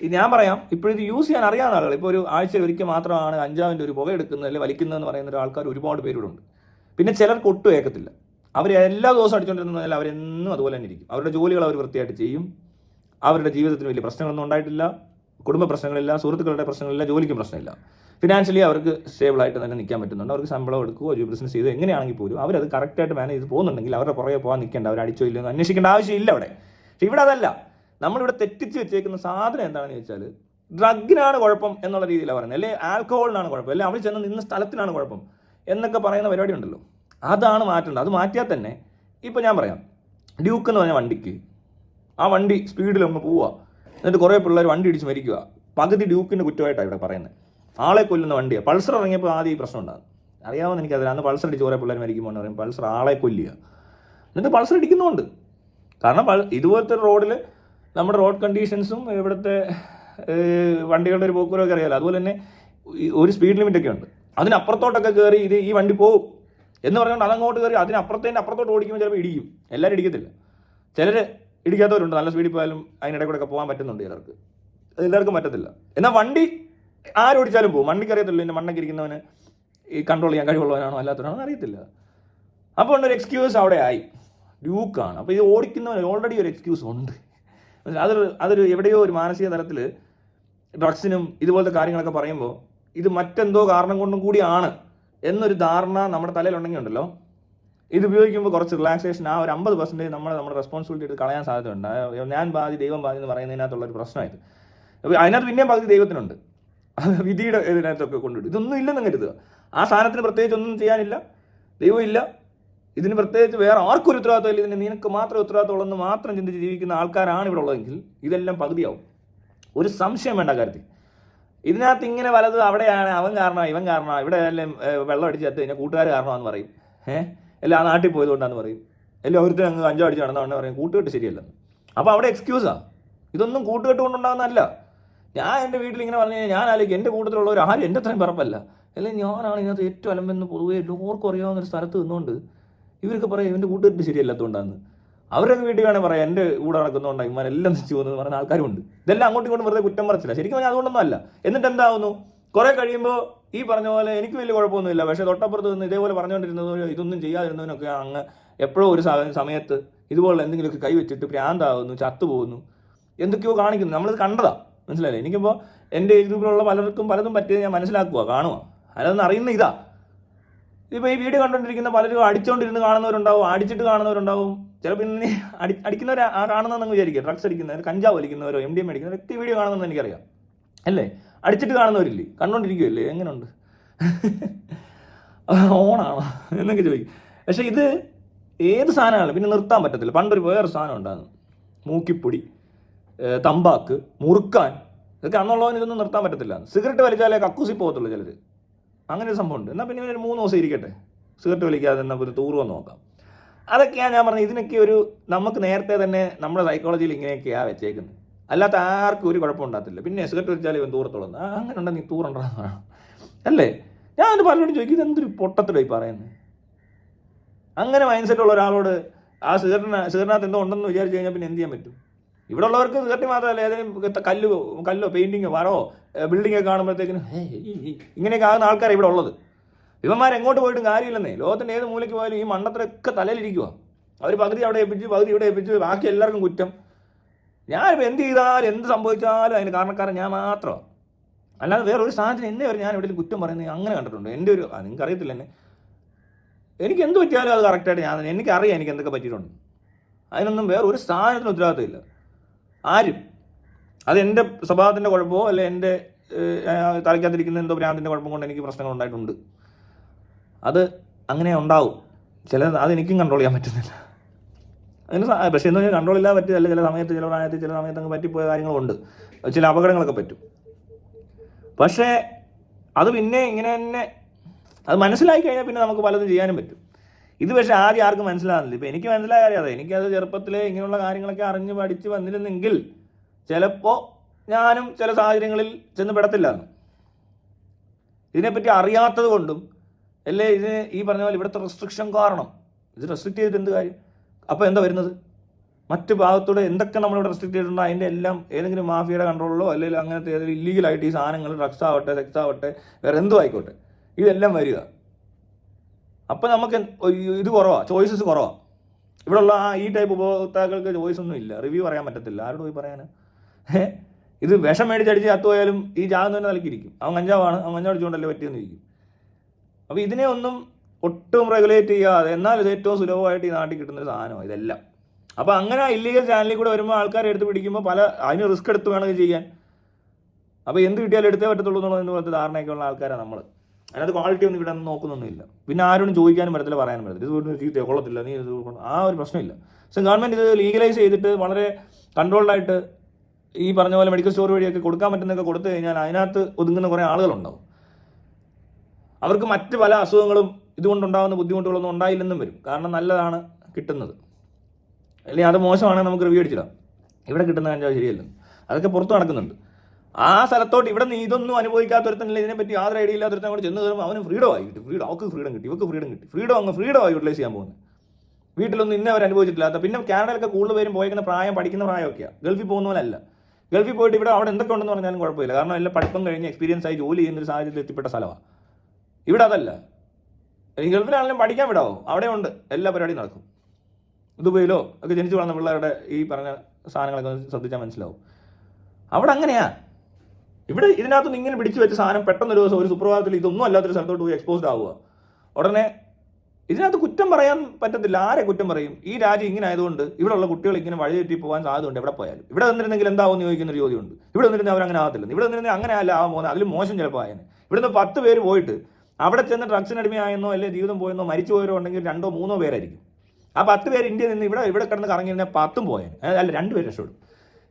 ഞാൻ പറയാം, ഇപ്പോഴിത് യൂസ് ചെയ്യാൻ അറിയാവുന്ന ആളുകൾ, ഇപ്പോൾ ഒരു ആഴ്ചയിൽ ഒരിക്കൽ മാത്രമാണ് കഞ്ചാവിൻ്റെ ഒരു പുക എടുക്കുന്നത് അല്ലെങ്കിൽ വലിക്കുന്നതെന്ന് പറയുന്ന ഒരു ആൾക്കാർ ഒരുപാട് പേരുണ്ട്. പിന്നെ ചിലർക്ക് ഒട്ടും ഏക്കത്തില്ല. അവർ എല്ലാ ദിവസവും അടിച്ചുകൊണ്ടിരുന്നതിൽ അവരെന്നും അതുപോലെ തന്നെ ഇരിക്കും. അവരുടെ ജോലികൾ അവർ വൃത്തിയായിട്ട് ചെയ്യും. അവരുടെ ജീവിതത്തിന് വലിയ പ്രശ്നങ്ങളൊന്നും ഉണ്ടായിട്ടില്ല, കുടുംബ പ്രശ്നങ്ങളില്ല, സുഹൃത്തുക്കളുടെ പ്രശ്നങ്ങളില്ല, ജോലിക്കും പ്രശ്നമില്ല. ഫിനാൻഷ്യലി അവർക്ക് സ്റ്റേബിളായിട്ട് തന്നെ നിൽക്കാൻ പറ്റുന്നുണ്ട്. അവർക്ക് ശമ്പളം എടുക്കുകയോ ഒരു ബിസിനസ് ചെയ്തോ എങ്ങനെയാണെങ്കിൽ പോലും അവരത് കറക്റ്റായിട്ട് മാനേജ് ചെയ്ത് പോകുന്നുണ്ടെങ്കിൽ അവരുടെ പുറകെ പോകാൻ നിൽക്കേണ്ട, അവർ അടിച്ചോ ഇല്ലെന്ന് അന്വേഷിക്കേണ്ട ആവശ്യമില്ല അവിടെ. പക്ഷേ ഇവിടെ അതല്ല. നമ്മളിവിടെ തെറ്റിച്ച് വെച്ചേക്കുന്ന സാധനം എന്താണെന്ന് ചോദിച്ചാൽ ഡ്രഗിനാണ് കുഴപ്പം എന്നുള്ള രീതിയിലാണ് പറയുന്നത്, അല്ലെങ്കിൽ ആൽക്കഹോളിനാണ് കുഴപ്പം, അല്ലെങ്കിൽ അവർ ചെന്ന് നിന്ന സ്ഥലത്തിനാണ് കുഴപ്പം എന്നൊക്കെ പറയുന്ന പരിപാടി ഉണ്ടല്ലോ. അതാണ് മാറ്റേണ്ടത്. അത് മാറ്റിയാൽ തന്നെ ഇപ്പോൾ ഞാൻ പറയാം, ഡ്യൂക്ക് എന്ന് പറഞ്ഞ വണ്ടിക്ക് ആ വണ്ടി സ്പീഡിലൊന്ന് പോവുക, എന്നിട്ട് കുറേ പിള്ളേർ വണ്ടി ഇടിച്ച് മരിക്കുക, പകുതി ഡ്യൂക്കിൻ്റെ കുറ്റമായിട്ടാണ് ഇവിടെ പറയുന്നത്. ആളെ കൊല്ലുന്ന വണ്ടിയാണ്. പൾസർ ഇറങ്ങിയപ്പോൾ ആദ്യം ഈ പ്രശ്നം ഉണ്ടാകും, അറിയാമെന്ന് എനിക്കതിൽ. അന്ന് പൾസർ അടിച്ച് കുറേ പിള്ളേർ മരിക്കുമ്പോൾ എന്ന് പറയും പൾസർ ആളെ കൊല്ലുക. എന്നിട്ട് പൾസർ ഇടിക്കുന്നുണ്ട്. കാരണം ഇതുപോലത്തെ റോഡിൽ നമ്മുടെ റോഡ് കണ്ടീഷൻസും ഇവിടുത്തെ വണ്ടികളുടെ ഒരു പോക്കുവരവൊക്കെ അറിയാമല്ലോ. അതുപോലെ തന്നെ ഒരു സ്പീഡ് ലിമിറ്റൊക്കെ ഉണ്ട്. അതിനപ്പുറത്തോട്ടൊക്കെ കയറി ഈ വണ്ടി പോകും എന്ന് പറഞ്ഞുകൊണ്ട് അതങ്ങോട്ട് കയറി അപ്പുറത്തോട്ട് ഓടിക്കുമ്പോൾ ചിലപ്പോൾ ഇടിക്കും. എല്ലാവരും ഇടിക്കത്തില്ല, ചിലർ ഇടിക്കാത്തവരുണ്ട്. നല്ല സ്പീഡിൽ പോയാലും അതിനിടയിൽ കൂടെ ഒക്കെ പോകാൻ പറ്റുന്നുണ്ട് ചിലർക്ക്, എല്ലാവർക്കും പറ്റത്തില്ല. എന്നാൽ വണ്ടി ആരോടിച്ചാലും പോകും. വണ്ടിക്ക് അറിയത്തില്ല എൻ്റെ മണ്ണൊക്കെ ഇരിക്കുന്നവന് ഈ കൺട്രോൾ ചെയ്യാൻ കഴിവുള്ളവനാണോ അല്ലാത്തവനാണോ അറിയത്തില്ല. അപ്പോൾ ഉണ്ടൊരു എക്സ്ക്യൂസ് അവിടെ ആയി, ഡ്യൂക്കാണ്. അപ്പോൾ ഇത് ഓടിക്കുന്നവന് ഓൾറെഡി ഒരു എക്സ്ക്യൂസ് ഉണ്ട്. അതൊരു എവിടെയോ ഒരു മാനസിക തലത്തിൽ ഡ്രഗ്സിനും ഇതുപോലത്തെ കാര്യങ്ങളൊക്കെ പറയുമ്പോൾ ഇത് മറ്റെന്തോ കാരണം കൊണ്ടും കൂടിയാണ് എന്നൊരു ധാരണ നമ്മുടെ തലയിലുണ്ടെങ്കിൽ ഉണ്ടല്ലോ, ഇത് ഉപയോഗിക്കുമ്പോൾ കുറച്ച് റിലാക്സേഷൻ, ആ ഒരു 50% നമ്മുടെ റെസ്പോൺസിബിലിറ്റി എടുത്ത് കളയാൻ സാധ്യതയുണ്ട്. ഞാൻ ബാധി ദൈവം ബാധി എന്ന് പറയുന്നതിനകത്തുള്ളൊരു പ്രശ്നമായത്. അപ്പോൾ അതിനകത്ത് പിന്നെയും പകുതി ദൈവത്തിനുണ്ട്, വിധിയുടെ ഇതിനകത്തൊക്കെ കൊണ്ടുവിടും. ഇതൊന്നും ഇല്ലെന്ന് കരുതുക. ആ സാധനത്തിന് പ്രത്യേകിച്ച് ഒന്നും ചെയ്യാനില്ല, ദൈവം ഇല്ല, ഇതിന് പ്രത്യേകിച്ച് വേറെ ആർക്കും ഒരു ഉത്തരവാദിത്തമില്ല, ഇതിന് നിനക്ക് മാത്രമേ ഉത്തരവാദിത്തമുള്ളെന്ന് മാത്രം ചിന്തിച്ച് ജീവിക്കുന്ന ആൾക്കാരാണ് ഇവിടെ ഉള്ളതെങ്കിൽ ഇതെല്ലാം പകുതിയാവും. ഒരു സംശയം വേണ്ട കാര്യത്തിൽ. ഇതിനകത്ത് ഇങ്ങനെ വലത് അവിടെയാണ് അവൻ കാരണമാണ് ഇവൻ കാരണമാണ്, ഇവിടെ എല്ലാം വെള്ളം അടിച്ച് ചത്ത് കഴിഞ്ഞാൽ കൂട്ടുകാർ കാരണമാണെന്ന് പറയും, എല്ലാം ആ നാട്ടിൽ പോയതുകൊണ്ടാന്ന് പറയും, എല്ലാം ഒരുത്തരും അങ്ങ് കഞ്ചാവ് അടിച്ച് നടന്നവണ്ടെ പറയും കൂട്ടുകെട്ട് ശരിയല്ലെന്ന്. അപ്പോൾ അവിടെ എക്സ്ക്യൂസാണ്. ഇതൊന്നും കൂട്ടുകെട്ട് കൊണ്ടുണ്ടാകുന്നതല്ല. ഞാൻ എൻ്റെ വീട്ടിൽ ഇങ്ങനെ പറഞ്ഞു കഴിഞ്ഞാൽ ഞാൻ ആലോചിക്കും എൻ്റെ കൂട്ടത്തിലുള്ളവർ ആരും എൻ്റെ അത്രയും പറപ്പല്ല, അല്ലെങ്കിൽ ഞാനാണ് ഇതിനകത്ത് ഏറ്റവും അലമ്പെന്ന് പൊതുവേ എല്ലാവർക്കും അറിയാവുന്നൊരു സ്ഥലത്ത് നിന്നുകൊണ്ട് ഇവർക്ക് പറയാം ഇവൻ്റെ കൂട്ടുകെട്ട് ശരിയല്ലാത്തതുകൊണ്ടാന്ന്. അവരൊക്കെ വീട്ടിൽ വേണേൽ പറയാം എൻ്റെ കൂടെ നടക്കുന്നതുകൊണ്ടാണ് ഇവരെല്ലാം തിരിച്ചു പോകുന്നത് പറയുന്ന ആൾക്കാരുണ്ട്. ഇതെല്ലാം അങ്ങോട്ടും ഇങ്ങോട്ടും വെറുതെ കുറ്റം പറച്ചില്ല, ശരിക്കും പറഞ്ഞാൽ അതുകൊണ്ടൊന്നും അല്ല. എന്നിട്ട് എന്താവുന്നു, കുറേ കഴിയുമ്പോൾ ഈ പറഞ്ഞ പോലെ എനിക്ക് വലിയ കുഴപ്പമൊന്നുമില്ല, പക്ഷേ തൊട്ടപ്പുറത്ത് നിന്ന് ഇതേപോലെ പറഞ്ഞുകൊണ്ടിരുന്നതോ ഇതൊന്നും ചെയ്യാതിരുന്നതിനൊക്കെ അങ്ങ് എപ്പോഴോ ഒരു സമയത്ത് ഇതുപോലെ എന്തെങ്കിലുമൊക്കെ കൈവച്ചിട്ട് ഭ്രാന്താവുന്നു, ചത്തുപോകുന്നു, എന്തൊക്കെയോ കാണിക്കുന്നു. നമ്മളിത് കണ്ടതാണ്, മനസ്സിലായില്ലേ? എനിക്കിപ്പോൾ എൻ്റെ ഏജ് ഗ്രൂപ്പിലുള്ള പലർക്കും പലതും പറ്റിയത് ഞാൻ മനസ്സിലാക്കുക, കാണുക, അതൊന്നും അറിയുന്ന ഇതാ. ഇപ്പോൾ ഈ വീഡിയോ കണ്ടുകൊണ്ടിരിക്കുന്ന പലരും അടിച്ചുകൊണ്ടിരുന്ന് കാണുന്നവരുണ്ടാവും, അടിച്ചിട്ട് കാണുന്നവരുണ്ടാവും. ചിലപ്പോൾ ഇന്ന് അടിക്കുന്നവർ ആ കാണുന്നതെന്ന് വിചാരിക്കുക, ഡ്രഗ്സ് അടിക്കുന്നവർ, കഞ്ചാവ് വലിക്കുന്നവരോ MDMA അടിക്കുന്നവർ വ്യക്തി വീഡിയോ കാണുന്നതെന്ന് എനിക്കറിയാം, അല്ലേ? അടിച്ചിട്ട് കാണുന്നവരില്ലേ, കണ്ടുകൊണ്ടിരിക്കുമല്ലേ, എങ്ങനെയുണ്ട്, ഓണാണോ എന്നൊക്കെ ചോദിക്കും. പക്ഷേ ഇത് ഏത് സാധനമാണ് പിന്നെ നിർത്താൻ പറ്റത്തില്ല. പണ്ടൊരു വേറൊരു സാധനം ഉണ്ടായിരുന്നു, മൂക്കിപ്പൊടി, തമ്പാക്ക്, മുറുക്കാൻ, ഇതൊക്കെ അന്നുള്ളവന് ഇതൊന്നും നിർത്താൻ പറ്റത്തില്ല. സിഗരറ്റ് വലിച്ചാലേ കക്കൂസി പോകത്തുള്ളൂ ചിലർ, അങ്ങനെ ഒരു സംഭവം ഉണ്ട്. എന്നാൽ പിന്നെ ഒരു 3 ദിവസം ഇരിക്കട്ടെ സിഗരറ്റ് വലിക്കാതെ, എന്നാൽ ഒരു തൂറുവെന്ന് നോക്കാം. അതൊക്കെയാണ് ഞാൻ പറഞ്ഞത്. ഇതിനൊക്കെ ഒരു നമുക്ക് നേരത്തെ തന്നെ നമ്മുടെ സൈക്കോളജിയിൽ ഇങ്ങനെയൊക്കെയാണ് വെച്ചേക്കുന്നത്. അല്ലാത്ത ആർക്കും ഒരു കുഴപ്പമുണ്ടാകത്തില്ല. പിന്നെ സിഗരറ്റ് വലിച്ചാൽ ഇവൻ തൂറത്തോളം, അങ്ങനെ ഉണ്ടെങ്കിൽ നീ തൂറുണ്ടാകുന്ന അല്ലേ? ഞാൻ അത് പലരോടും ചോദിക്കും, ഇതെന്തൊരു പൊട്ടത്തിലായി പറയുന്നത്. അങ്ങനെ മൈൻഡ് സെറ്റുള്ള ഒരാളോട് ആ സിഗരറ്റിനകത്ത് എന്തോ ഉണ്ടെന്ന് വിചാരിച്ചു കഴിഞ്ഞാൽ പിന്നെ എന്ത് ചെയ്യാൻ പറ്റും? ഇവിടെ ഉള്ളവർക്ക് സിഗരറ്റ് മാത്രമല്ല, ഏതെങ്കിലും കല്ലോ പെയിൻറ്റിങ്ങോ വരോ ബിൽഡിങ്ങോ കാണുമ്പോഴത്തേക്കിനും ഇങ്ങനെയൊക്കെ ആകുന്ന ആൾക്കാരാണ് ഇവിടെ ഉള്ളത്. ഇവന്മാരെങ്ങോട്ട് പോയിട്ടും കാര്യമില്ലെന്നേ. ലോകത്തിൻ്റെ ഏത് മൂലയ്ക്ക് പോയാലും ഈ മണ്ണത്രയൊക്കെ തലയിലിരിക്കുക. അവർ പകുതി അവിടെ ഏൽപ്പിച്ച് പകുതി ഇവിടെ ഏൽപ്പിച്ച് ബാക്കി എല്ലാവർക്കും കുറ്റം. ഞാനിപ്പോൾ എന്ത് ചെയ്താലും എന്ത് സംഭവിച്ചാലും അതിന് കാരണക്കാരൻ ഞാൻ മാത്രമാണ്. അല്ലാതെ വേറൊരു സാധനത്തിന് എന്നെ വരെ ഞാൻ എവിടെയും കുറ്റം പറയുന്നത് അങ്ങനെ കണ്ടിട്ടുണ്ട്. എൻ്റെ ഒരു നിങ്ങൾക്ക് അറിയത്തില്ല എന്നെ, എനിക്ക് എന്ത് പറ്റിയാലും അത് കറക്റ്റായിട്ട് എനിക്കറിയാം എനിക്ക് എന്തൊക്കെ പറ്റിയിട്ടുണ്ട്. അതിനൊന്നും വേറെ ഒരു സ്ഥാനത്തിന് ഉത്തരവാദിത്തമില്ല ആരും. അത് എൻ്റെ സ്വഭാവത്തിൻ്റെ കുഴപ്പമോ അല്ലെ എൻ്റെ തലയ്ക്കകത്തിരിക്കുന്ന എന്തോ ഭ്രാന്തിൻ്റെ കുഴപ്പം കൊണ്ട് എനിക്ക് പ്രശ്നങ്ങൾ ഉണ്ടായിട്ടുണ്ട്. അത് അങ്ങനെ ഉണ്ടാവും. അതെനിക്കും കൺട്രോൾ ചെയ്യാൻ പറ്റുന്നില്ല. അതിന് പക്ഷേ എന്ന് പറഞ്ഞാൽ കൺട്രോൾ ഇല്ലാതെ പറ്റില്ല. ചില സമയത്ത് ചില പ്രായത്തിൽ ചില സമയത്ത് അങ്ങ് പറ്റിപ്പോയ കാര്യങ്ങളുണ്ട്, ചില അപകടങ്ങളൊക്കെ പറ്റും. പക്ഷേ അത് പിന്നെ ഇങ്ങനെ തന്നെ അത് മനസ്സിലാക്കി കഴിഞ്ഞാൽ പിന്നെ നമുക്ക് പലതും ചെയ്യാനും പറ്റും. ഇത് പക്ഷേ ആദ്യം ആർക്കും മനസ്സിലാകുന്നില്ല. ഇപ്പം എനിക്ക് മനസ്സിലായ അറിയാതെ എനിക്കത് ചെറുപ്പത്തിലെ ഇങ്ങനെയുള്ള കാര്യങ്ങളൊക്കെ അറിഞ്ഞ് പഠിച്ച് വന്നിരുന്നെങ്കിൽ ചിലപ്പോൾ ഞാനും ചില സാഹചര്യങ്ങളിൽ ചെന്ന് പെടത്തില്ല. ഇതിനെപ്പറ്റി അറിയാത്തത് കൊണ്ടും അല്ലേ ഇതിന് ഈ പറഞ്ഞ പോലെ ഇവിടുത്തെ റെസ്ട്രിക്ഷൻ കാരണം ഇത് റെസ്ട്രിക്റ്റ് ചെയ്തിട്ട് എന്ത് കാര്യം? അപ്പോൾ എന്താ വരുന്നത്? മറ്റ് ഭാഗത്തൂടെ എന്തൊക്കെ നമ്മളിവിടെ റെസ്ട്രിക്റ്റ് ചെയ്തിട്ടുണ്ടോ അതിൻ്റെ എല്ലാം ഏതെങ്കിലും മാഫിയയുടെ കൺട്രോളിലോ അല്ലെങ്കിൽ അങ്ങനത്തെ ഏതെങ്കിലും ഇല്ലീഗലായിട്ട് ഈ സാധനങ്ങൾ ഡ്രഗ്സ് ആവട്ടെ സെക്സ് ആവട്ടെ വേറെ എന്തും ആയിക്കോട്ടെ ഇതെല്ലാം വരിക. അപ്പം നമുക്ക് ഇത് കുറവാണ്, ചോയ്സസ് കുറവാണ്. ഇവിടെയുള്ള ഈ ടൈപ്പ് ഉപഭോക്താക്കൾക്ക് ചോയ്സ് ഒന്നും ഇല്ല. റിവ്യൂ പറയാൻ പറ്റത്തില്ല. ആരോട് പോയി പറയാൻ? ഇത് വിഷം മേടിച്ചടിച്ച് ചത്തുപോയാലും ഈ ജാഗം തന്നെ നിലക്കിരിക്കും. അവൻ കഞ്ചാവാണ്, അവൻ കഞ്ചാവ് അടിച്ചുകൊണ്ടല്ലേ പറ്റിയെന്ന് ഇരിക്കും. അപ്പോൾ ഇതിനെ ഒന്നും ഒട്ടും റെഗുലേറ്റ് ചെയ്യാതെ എന്നാൽ ഇത് ഏറ്റവും സുലഭമായിട്ട് ഈ നാട്ടിൽ കിട്ടുന്നൊരു സാധനമാണ് ഇതെല്ലാം. അപ്പോൾ അങ്ങനെ ഇല്ലീഗൽ ചാനലിൽ കൂടെ വരുമ്പോൾ ആൾക്കാരെ എടുത്ത് പിടിക്കുമ്പോൾ അതിന് റിസ്ക് എടുത്ത് വേണം ഇത് ചെയ്യാൻ. അപ്പോൾ എന്ത് കിട്ടിയാലും എടുത്തേ പറ്റത്തുള്ളൂ എന്നുള്ളതിന് പോലത്തെ ധാരണയൊക്കെയുള്ള ആൾക്കാരാണ് നമ്മൾ. അതിനകത്ത് ക്വാളിറ്റി ഒന്നും ഇവിടെ നോക്കുന്നൊന്നുമില്ല. പിന്നെ ആരോടും ചോദിക്കാനും പറ്റത്തില്ല, പറയാനും പറ്റത്തില്ല. ഇത് ചീത്ത കൊള്ളത്തില്ല, നീ ഇത് ആ ഒരു പ്രശ്നമില്ല. പക്ഷേ ഗവൺമെൻറ് ഇത് ലീഗലൈസ് ചെയ്തിട്ട് വളരെ കൺട്രോൾഡായിട്ട് ഈ പറഞ്ഞ പോലെ മെഡിക്കൽ സ്റ്റോർ വഴിയൊക്കെ കൊടുക്കാൻ പറ്റുന്നതൊക്കെ കൊടുത്തു കഴിഞ്ഞാൽ അതിനകത്ത് ഒതുങ്ങുന്ന കുറേ ആളുകളുണ്ടാവും. അവർക്ക് മറ്റ് പല അസുഖങ്ങളും ഇതുകൊണ്ടുണ്ടാകുന്ന ബുദ്ധിമുട്ടുകളൊന്നും ഉണ്ടായില്ലെന്നും വരും. കാരണം നല്ലതാണ് കിട്ടുന്നത്, അല്ലെങ്കിൽ അത് മോശമാണെങ്കിൽ നമുക്ക് റിവ്യൂ അടിച്ചിടാം. ഇവിടെ കിട്ടുന്ന കഞ്ചാവ് ശരിയല്ല, അതൊക്കെ പുറത്ത് നടക്കുന്നുണ്ട്. ആ സ്ഥലത്തോട്ട് ഇവിടെ നീ ഇതൊന്നും അനുഭവിക്കാത്തൊരുത്തനില്ല, ഇതിനെപ്പറ്റി യാതൊരു ഐഡിയ ഇല്ലാത്തൊരുത്തൻ കൂടെ ചെന്ന് കയറുമ്പോൾ അവന് ഫ്രീഡം ആയി കിട്ടി. അവർക്ക് ഫ്രീഡം കിട്ടി, ഇവർക്ക് ഫ്രീഡം കിട്ടി. ഫ്രീഡം ആയി യൂട്ടിലൈസ് ചെയ്യാൻ പോകുന്നത്. വീട്ടിലൊന്നും ഇന്നേ അവർ അനുഭവിച്ചിട്ടില്ലാത്ത. പിന്നെ കാനഡയിലൊക്കെ കൂടുതൽ പേരും പോയിരിക്കുന്ന പ്രായം പഠിക്കുന്ന പ്രായമൊക്കെയാണ്. ഗൾഫിൽ പോകുന്ന പോലെ അല്ല. ഗൾഫിൽ പോയിട്ട് അവിടെ എന്തൊക്കെ ഉണ്ടെന്ന് പറഞ്ഞാലും കുഴപ്പമില്ല. കാരണം എല്ലാം പഠിപ്പം കഴിഞ്ഞ് എക്സ്പീരിയൻസ് ആയി ജോലി ചെയ്യുന്ന ഒരു സാഹചര്യത്തിൽ എത്തിപ്പെട്ട സ്ഥലമാണ്. ഇവിടെ അതല്ല. ഈ ഗൾഫിലാണെങ്കിലും പഠിക്കാൻ വിടാവോ? അവിടെ ഉണ്ട്, എല്ലാ പരിപാടിയും നടക്കും. ദുബൈയിലോ ഒക്കെ ജനിച്ചു വളർന്ന പിള്ളേരുടെ ഈ പറഞ്ഞ സാധനങ്ങളൊക്കെ ശ്രദ്ധിച്ചാൽ മനസ്സിലാവും. അവിടെ അങ്ങനെയാ. ഇവിടെ ഇതിനകത്തുനിന്ന് ഇങ്ങനെ പിടിച്ചു വെച്ച സാധനം പെട്ടെന്നൊരു ദിവസം ഒരു സുപ്രഭാതത്തിൽ ഇതൊന്നും അല്ലാത്തൊരു സ്ഥലത്തോട്ട് പോയി എക്സ്പോസ്ഡ് ആവുക. ഉടനെ ഇതിനകത്ത് കുറ്റം പറയാൻ പറ്റത്തില്ല. ആരെ കുറ്റം പറയും? ഈ രാജ്യം ഇങ്ങനെ ആയതുകൊണ്ട് ഇവിടെയുള്ള കുട്ടികൾ ഇങ്ങനെ വഴിതെറ്റി പോകാൻ സാധ്യതയുണ്ട്. എവിടെ പോയാലും ഇവിടെ വന്നിരുന്നെങ്കിൽ എന്താവും ചോദിക്കുന്നൊരു ചോദ്യമുണ്ട്. ഇവിടെ വന്നിരുന്നെങ്കിൽ അവരങ്ങനെ ആകത്തില്ല. ഇവിടെ വന്നിരുന്നെങ്കിൽ അങ്ങനെ അല്ല ആവാൻ പോകുന്നത്, അതിൽ മോശം ചിലപ്പോൾ ആയനെ. ഇവിടുന്ന് 10 പേര് പോയിട്ട് അവിടെ ചെന്ന് ഡ്രഗ്സിന് അടിമയായെന്നോ അല്ലെങ്കിൽ ജീവിതം പോയെന്നോ മരിച്ചു പോയവരോ ഉണ്ടെങ്കിൽ 2 or 3 പേരായിരിക്കും. ആ 10 പേര് ഇന്ത്യയിൽ നിന്ന് ഇവിടെ കിടന്ന് കറങ്ങിയിരുന്ന 10 പോയേനെ. അല്ല 2 പേര് രക്ഷപ്പെടും,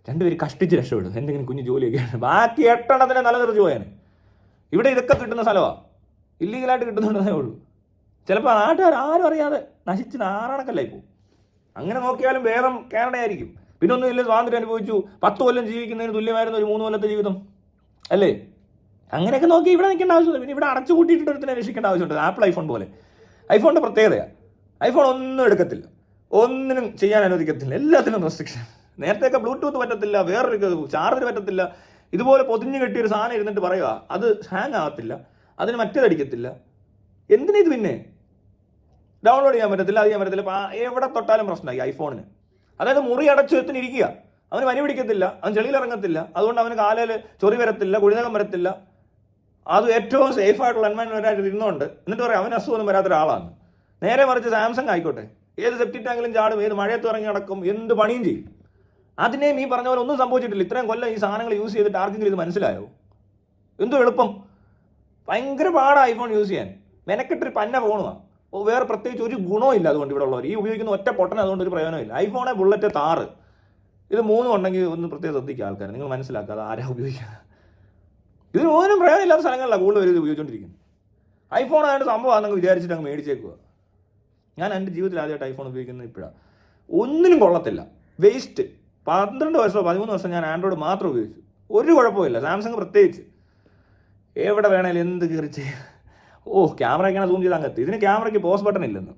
2 പേര് കഷ്ടിച്ച് രക്ഷപ്പെടും, എന്തെങ്കിലും കുഞ്ഞു ജോലിയൊക്കെയാണ്. ബാക്കി 8 നിലനിർത്തി പോയേനെ. ഇവിടെ ഇതൊക്കെ കിട്ടുന്ന സ്ഥലമാണ്, ഇല്ലീഗലായിട്ട് കിട്ടുന്നുണ്ടെന്നേ ഉള്ളൂ. ചിലപ്പോൾ നാട്ടുകാർ ആരും അറിയാതെ നശിച്ച് നാറാണക്കല്ലായി പോകും. അങ്ങനെ നോക്കിയാലും വേഗം കാനഡയായിരിക്കും. പിന്നെ ഒന്നുമില്ല, സ്വാതന്ത്ര്യം അനുഭവിച്ചു 10 കൊല്ലം ജീവിക്കുന്നതിന് തുല്യമായിരുന്നു ഒരു 3 കൊല്ലത്തെ ജീവിതം അല്ലേ? അങ്ങനെയൊക്കെ നോക്കി ഇവിടെ നിൽക്കേണ്ട ആവശ്യമില്ല. പിന്നെ ഇവിടെ അടച്ചു കൂട്ടിയിട്ട് ഒരുത്തിനെ രക്ഷിക്കേണ്ട ആവശ്യമുണ്ട്. ആപ്പിൾ ഐഫോൺ പോലെ. ഐഫോണിൻ്റെ പ്രത്യേകതയാണ്, ഐഫോൺ ഒന്നും എടുക്കത്തില്ല, ഒന്നിനും ചെയ്യാൻ അനുവദിക്കത്തില്ല, എല്ലാത്തിനും റെസ്ട്രിക്ഷൻ. നേരത്തെയൊക്കെ ബ്ലൂടൂത്ത് പറ്റത്തില്ല, വേറൊരു ചാർജർ പറ്റത്തില്ല. ഇതുപോലെ പൊതിഞ്ഞ് കെട്ടിയൊരു സാധനം ഇരുന്നിട്ട് പറയുക അത് ഹാങ് ആകത്തില്ല, അതിന് മറ്റേതടിക്കത്തില്ല. എന്തിനിത് പിന്നെ ഡൗൺലോഡ് ചെയ്യാൻ പറ്റത്തില്ല, അത് ചെയ്യാൻ പറ്റത്തില്ല. എവിടെ തൊട്ടാലും പ്രശ്നമായി ഐഫോണിന്. അതായത് മുറി അടച്ചു ഇരിക്കുക, അവന് പനി പിടിക്കത്തില്ല, അവൻ ചെളിയിൽ ഇറങ്ങത്തില്ല, അതുകൊണ്ട് അവന് കാലയിൽ ചൊറി വരത്തില്ല, കുഴിനകം വരത്തില്ല. അത് ഏറ്റവും സേഫ് ആയിട്ടുള്ള എൻവയൺമെൻറ്റായിട്ട് ഇരുന്നുകൊണ്ട് എന്നിട്ട് പറയാം അവന് അസുഖമൊന്നും വരാത്ത ഒരാളാണ്. നേരെ മറിച്ച് സാംസങ് ആയിക്കോട്ടെ, ഏത് സെപ്റ്റി ടാങ്കിലും ചാടും, ഏത് മഴയത്ത് ഇറങ്ങി നടക്കും, എന്ത് പണിയും ചെയ്യും. അതിനെയും ഈ പറഞ്ഞ പോലെ ഒന്നും സംഭവിച്ചിട്ടില്ല. ഇത്രയും കൊല്ലം ഈ സാധനങ്ങൾ യൂസ് ചെയ്തിട്ട് ആർക്കെങ്കിലും ഇത് മനസ്സിലായോ? എന്തോ എളുപ്പം, ഭയങ്കര പാടാണ് ഐഫോൺ യൂസ് ചെയ്യാൻ. മെനക്കെട്ടൊരു പന്ന ഫോണുമാണ്, വേറെ പ്രത്യേകിച്ച് ഒരു ഗുണവും ഇല്ല. അതുകൊണ്ട് ഇവിടെ ഉള്ളവർ ഈ ഉപയോഗിക്കുന്ന ഒറ്റ പൊട്ടൻ, അതുകൊണ്ട് ഒരു പ്രയോജനമില്ല. ഐഫോണെ ബുള്ളറ്റ് താറ് ഇത് 3 ഉണ്ടെങ്കിൽ ഒന്ന് പ്രത്യേകം ശ്രദ്ധിക്കുക ആൾക്കാർ, നിങ്ങൾ മനസ്സിലാക്കുക അത് ആരാ ഉപയോഗിക്കുക. ഇതിന് ഒന്നും പ്രയോജനമില്ലാത്ത സ്ഥലങ്ങളിലാണ് കൂടുതൽ പേര് ഇത് ഉപയോഗിച്ചുകൊണ്ടിരിക്കുന്നത്. ഐഫോൺ ആയിട്ട് സംഭവമാണെന്ന് വിചാരിച്ചിട്ട് അങ്ങ് മേടിച്ചേക്കുക. ഞാൻ എൻ്റെ ജീവിതത്തിൽ ആദ്യമായിട്ട് ഐഫോൺ ഉപയോഗിക്കുന്നത് ഇപ്പോഴാണ്. ഒന്നിനും കൊള്ളത്തില്ല, വേസ്റ്റ്. 12 വർഷമോ 13 വർഷം ഞാൻ ആൻഡ്രോയിഡ് മാത്രം ഉപയോഗിച്ചു, ഒരു കുഴപ്പമില്ല. സാംസങ് പ്രത്യേകിച്ച് എവിടെ വേണേലും എന്ത് കയറി ചെയ്യാം. ക്യാമറയ്ക്കാണ് സൂം ചെയ്ത് അങ്ങെത്തി. ഇതിന് ക്യാമറയ്ക്ക് പോസ് ബട്ടൺ ഇല്ലെന്ന്,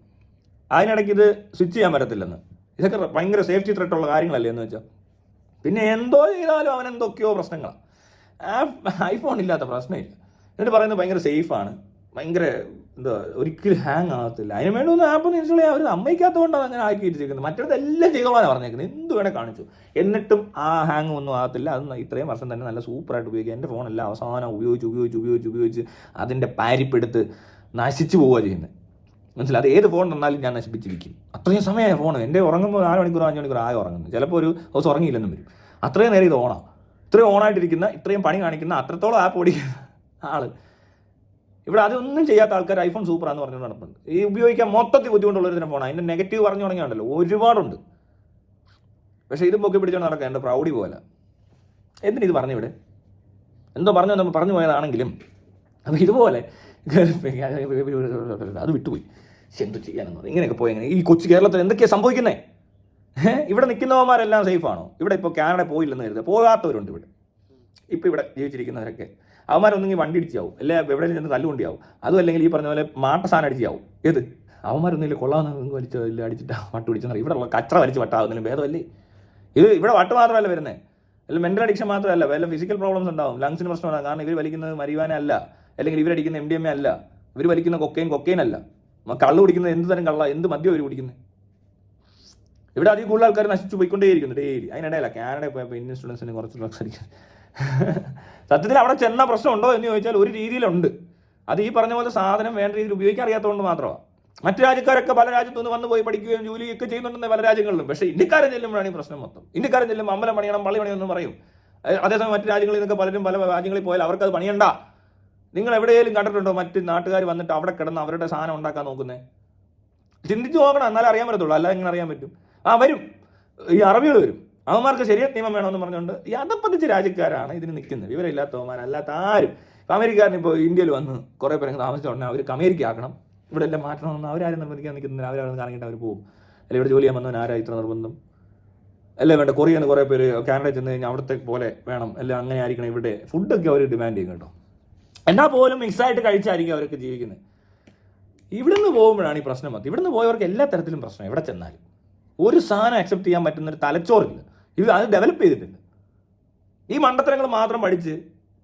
അതിനിടയ്ക്ക് ഇത് സ്വിച്ച് ചെയ്യാൻ പറ്റത്തില്ലെന്ന്. ഇതൊക്കെ ഭയങ്കര സേഫ്റ്റി ത്രെട്ടുള്ള കാര്യങ്ങളല്ലേ എന്ന് വെച്ചാൽ. പിന്നെ എന്തോ ചെയ്താലും അവൻ എന്തൊക്കെയോ പ്രശ്നങ്ങളാണ്. ഐഫോൺ ഇല്ലാത്ത പ്രശ്നമില്ല. എന്നിട്ട് പറയുന്നത് ഭയങ്കര സേഫാണ്, ഭയങ്കര എന്താ ഒരിക്കലും ഹാങ് ആകത്തില്ല. അതിന് വേണ്ടി ഒന്ന് ആപ്പ് ഇൻസ്റ്റാൾ ചെയ്യാൻ അവർ സമ്മതിക്കാത്തതുകൊണ്ടാണ് അങ്ങനെ ആക്കിയിരിക്കുന്നത്. മറ്റേതെല്ലാം ചെയ്തോളാനാണ് പറഞ്ഞേക്കുന്നത്, എന്ത് വേണേൽ കാണിച്ചു. എന്നിട്ടും ആ ഹാങ് ഒന്നും ആകത്തില്ല. അത് ഇത്രയും വർഷം തന്നെ നല്ല സൂപ്പറായിട്ട് ഉപയോഗിക്കുക. എൻ്റെ ഫോണെല്ലാം അവസാനം ഉപയോഗിച്ച് അതിൻ്റെ പാരിപ്പെടുത്ത് നശിച്ചു പോവുക ചെയ്യുന്നത്. മനസ്സിലായി? അത് ഏത് ഫോൺ തന്നാലും ഞാൻ നശിപ്പിച്ചിരിക്കും. അത്രയും സമയമായ ഫോൺ. എൻ്റെ ഉറങ്ങുമ്പോൾ 4 മണിക്കൂർ 5 മണിക്കൂർ ആകെ ഉറങ്ങുന്നത്. ചിലപ്പോൾ ഒരു ദിവസം ഉറങ്ങിയില്ലെന്നും വരും. അത്രയും നേരം ഇത് ഓണാണ്. ഇത്രയും ഓണായിട്ടിരിക്കുന്ന, ഇത്രയും പണി കാണിക്കുന്ന, അത്രത്തോളം ആപ്പ് ഓടിക്കുന്ന ആള് ഇവിടെ അതൊന്നും ചെയ്യാത്ത ആൾക്കാർ ഐഫോൺ സൂപ്പറാന്ന് പറഞ്ഞുകൊണ്ട് നടപ്പുണ്ട്. ഈ ഉപയോഗിക്കാൻ മൊത്തത്തിൽ ബുദ്ധിമുട്ടുള്ളൊരു തരം ഫോണാണ്. അതിൻ്റെ നെഗറ്റീവ് പറഞ്ഞു തുടങ്ങിയുണ്ടല്ലോ ഒരുപാടുണ്ട്. പക്ഷേ ഇതും പൊക്കി പിടിച്ചോണ്ട് നടക്കുക എൻ്റെ പ്രൗഡി പോലെ. എന്തിനിത് പറഞ്ഞിവിടെ എന്തോ പറഞ്ഞു പോയതാണെങ്കിലും അപ്പോൾ ഇതുപോലെ അത് വിട്ടുപോയി. എന്തു ചെയ്യാനെന്ന് പറഞ്ഞു ഇങ്ങനെയൊക്കെ പോയി. എങ്ങനെ ഈ കൊച്ചു കേരളത്തിൽ എന്തൊക്കെയാണ് സംഭവിക്കുന്നത്? ഇവിടെ നിൽക്കുന്നവന്മാരെല്ലാം സേഫാണോ? ഇവിടെ ഇപ്പോൾ കാനഡ പോയില്ലെന്ന് കരുതുക, പോകാത്തവരുണ്ട് ഇവിടെ. ഇപ്പോൾ ഇവിടെ ജീവിച്ചിരിക്കുന്നവരൊക്കെ അവന്മാരൊന്നെങ്കിൽ വണ്ടി അടിച്ചാവും, അല്ലെ എവിടെയെങ്കിലും ചെന്ന് തല്ലുകൊണ്ടിയാവും. അതും അല്ലെങ്കിൽ ഈ പറഞ്ഞ പോലെ മാട്ട സാധനം അടിച്ചാവും. ഏത് അവന്മാരൊന്നുമില്ല കൊള്ളാവുന്ന വലിച്ച് അടിച്ചിട്ട് വട്ട് പിടിച്ചെന്ന് ഇവിടെ ഉള്ള കച്ചറ വലിച്ച് വട്ടാവുന്നതിലും ഭേദമല്ലേ ഇത്? ഇവിടെ വട്ട് മാത്രമല്ല വരുന്നത്, അല്ല മെൻ്റൽ അഡിക്ഷൻ മാത്രമല്ല, വല്ല ഫിസിക്കൽ പ്രോബ്ലംസ് ഉണ്ടാവും, ലങ്സിന് പ്രശ്നമാണ്. കാരണം ഇവർ വലിക്കുന്നത് മരിവാന അല്ല, അല്ലെങ്കിൽ ഇവരടിക്കുന്ന MDMA അല്ല, ഇവർ വലിക്കുന്ന കൊക്കൈൻ അല്ല, കള്ളു കുടിക്കുന്നത് എന്ത് തരം കള്ള, എന്ത് മദ്യം ഇവർ കുടിക്കുന്നത്. ഇവിടെ അധികം കൂടുതൽ ആൾക്കാർ നശിച്ചു പോയിക്കൊണ്ടേയിരിക്കുന്നു ഡെയിലി. അതിനിടയില്ല കാനഡ പോയപ്പോൾ ഇന്ത്യൻ സ്റ്റുഡൻസിന് കുറച്ച് ഡ്രഗ്സ് അടിക്കാൻ. സത്യത്തിൽ അവിടെ ചെന്ന പ്രശ്നമുണ്ടോ എന്ന് ചോദിച്ചാൽ ഒരു രീതിയിലുണ്ട്. അത് ഈ പറഞ്ഞ പോലെ സാധനം വേണ്ട രീതിയിൽ ഉപയോഗിക്കാൻ അറിയാത്തതുകൊണ്ട് മാത്രമാണ്. മറ്റു രാജ്യക്കാരൊക്കെ പല രാജ്യത്തു നിന്ന് വന്ന് പോയി പഠിക്കുകയും ജോലിയൊക്കെ ചെയ്യുന്നുണ്ടെന്ന് പല രാജ്യങ്ങളിലും. പക്ഷേ ഇന്ത്യക്കാരൻ ചെല്ലുമ്പോഴാണ് ഈ പ്രശ്നം മൊത്തം. ഇന്ത്യക്കാരൻ ചെല്ലുമ്പോൾ അമ്പലം പണിയണം, പള്ളി പണിയണമെന്ന് പറയും. അതേസമയം മറ്റു രാജ്യങ്ങളിൽ നിന്നൊക്കെ പലരും പല രാജ്യങ്ങളിൽ പോയാൽ അവർക്കത് പണിയണ്ട. നിങ്ങൾ എവിടെയെങ്കിലും കണ്ടിട്ടുണ്ടോ മറ്റ് നാട്ടുകാർ വന്നിട്ട് അവിടെ കിടന്ന് അവരുടെ സാധനം ഉണ്ടാക്കാൻ നോക്കുന്നത്? ചിന്തിച്ച് നോക്കണം, എന്നാലേ അറിയാൻ പറ്റത്തുള്ളൂ. അല്ലാതെ എങ്ങനെ അറിയാൻ പറ്റും? വരും ഈ അറബികൾ വരും, അവന്മാർക്ക് ശരിയായ നിയമം വേണമെന്ന് പറഞ്ഞുകൊണ്ട് ഈ അതപ്പതിച്ച രാജ്യക്കാരാണ് ഇതിന് നിൽക്കുന്നത്. വിവരമില്ലാത്തവന്മാർ അല്ലാത്ത ആരും. അമേരിക്കാരൻ ഇപ്പോൾ ഇന്ത്യയിൽ വന്ന് കുറേ പേര് താമസിച്ചുകൊണ്ടെങ്കിൽ അവർക്ക് അമേരിക്ക ആക്കണം, ഇവിടെ എല്ലാം മാറ്റണമെന്ന് അവരാരും നിർബന്ധിക്കാൻ നിൽക്കുന്നില്ല. അവരവിടെ കറങ്ങിയിട്ട് അവർ പോകും. അല്ലെങ്കിൽ ഇവിടെ ജോലി ചെയ്യാൻ വന്നവൻ ആരാ ഇത്ര നിർബന്ധം? അല്ലേ വേണ്ട, കൊറിയന്ന് കുറേ പേര് കാനഡയിൽ ചെന്ന് കഴിഞ്ഞാൽ അവിടുത്തെ പോലെ വേണം, അല്ല അങ്ങനെ ആയിരിക്കണം. ഇവിടെ ഫുഡൊക്കെ അവർ ഡിമാൻഡ് ചെയ്യും കേട്ടോ. എന്നാൽ പോലും മിക്സായിട്ട് കഴിച്ചായിരിക്കും അവരൊക്കെ ജീവിക്കുന്നത്. ഇവിടുന്ന് പോകുമ്പോഴാണ് ഈ പ്രശ്നം മതി. ഇവിടുന്ന് പോയവർക്ക് എല്ലാ തരത്തിലും പ്രശ്നം. എവിടെ ചെന്നാലും ഒരു സാധനം അക്സെപ്റ്റ് ചെയ്യാൻ പറ്റുന്നൊരു തലച്ചോറില്ല. ഇത് അത് ഡെവലപ്പ് ചെയ്തിട്ടില്ല. ഈ മണ്ടത്തരങ്ങൾ മാത്രം പഠിച്ച്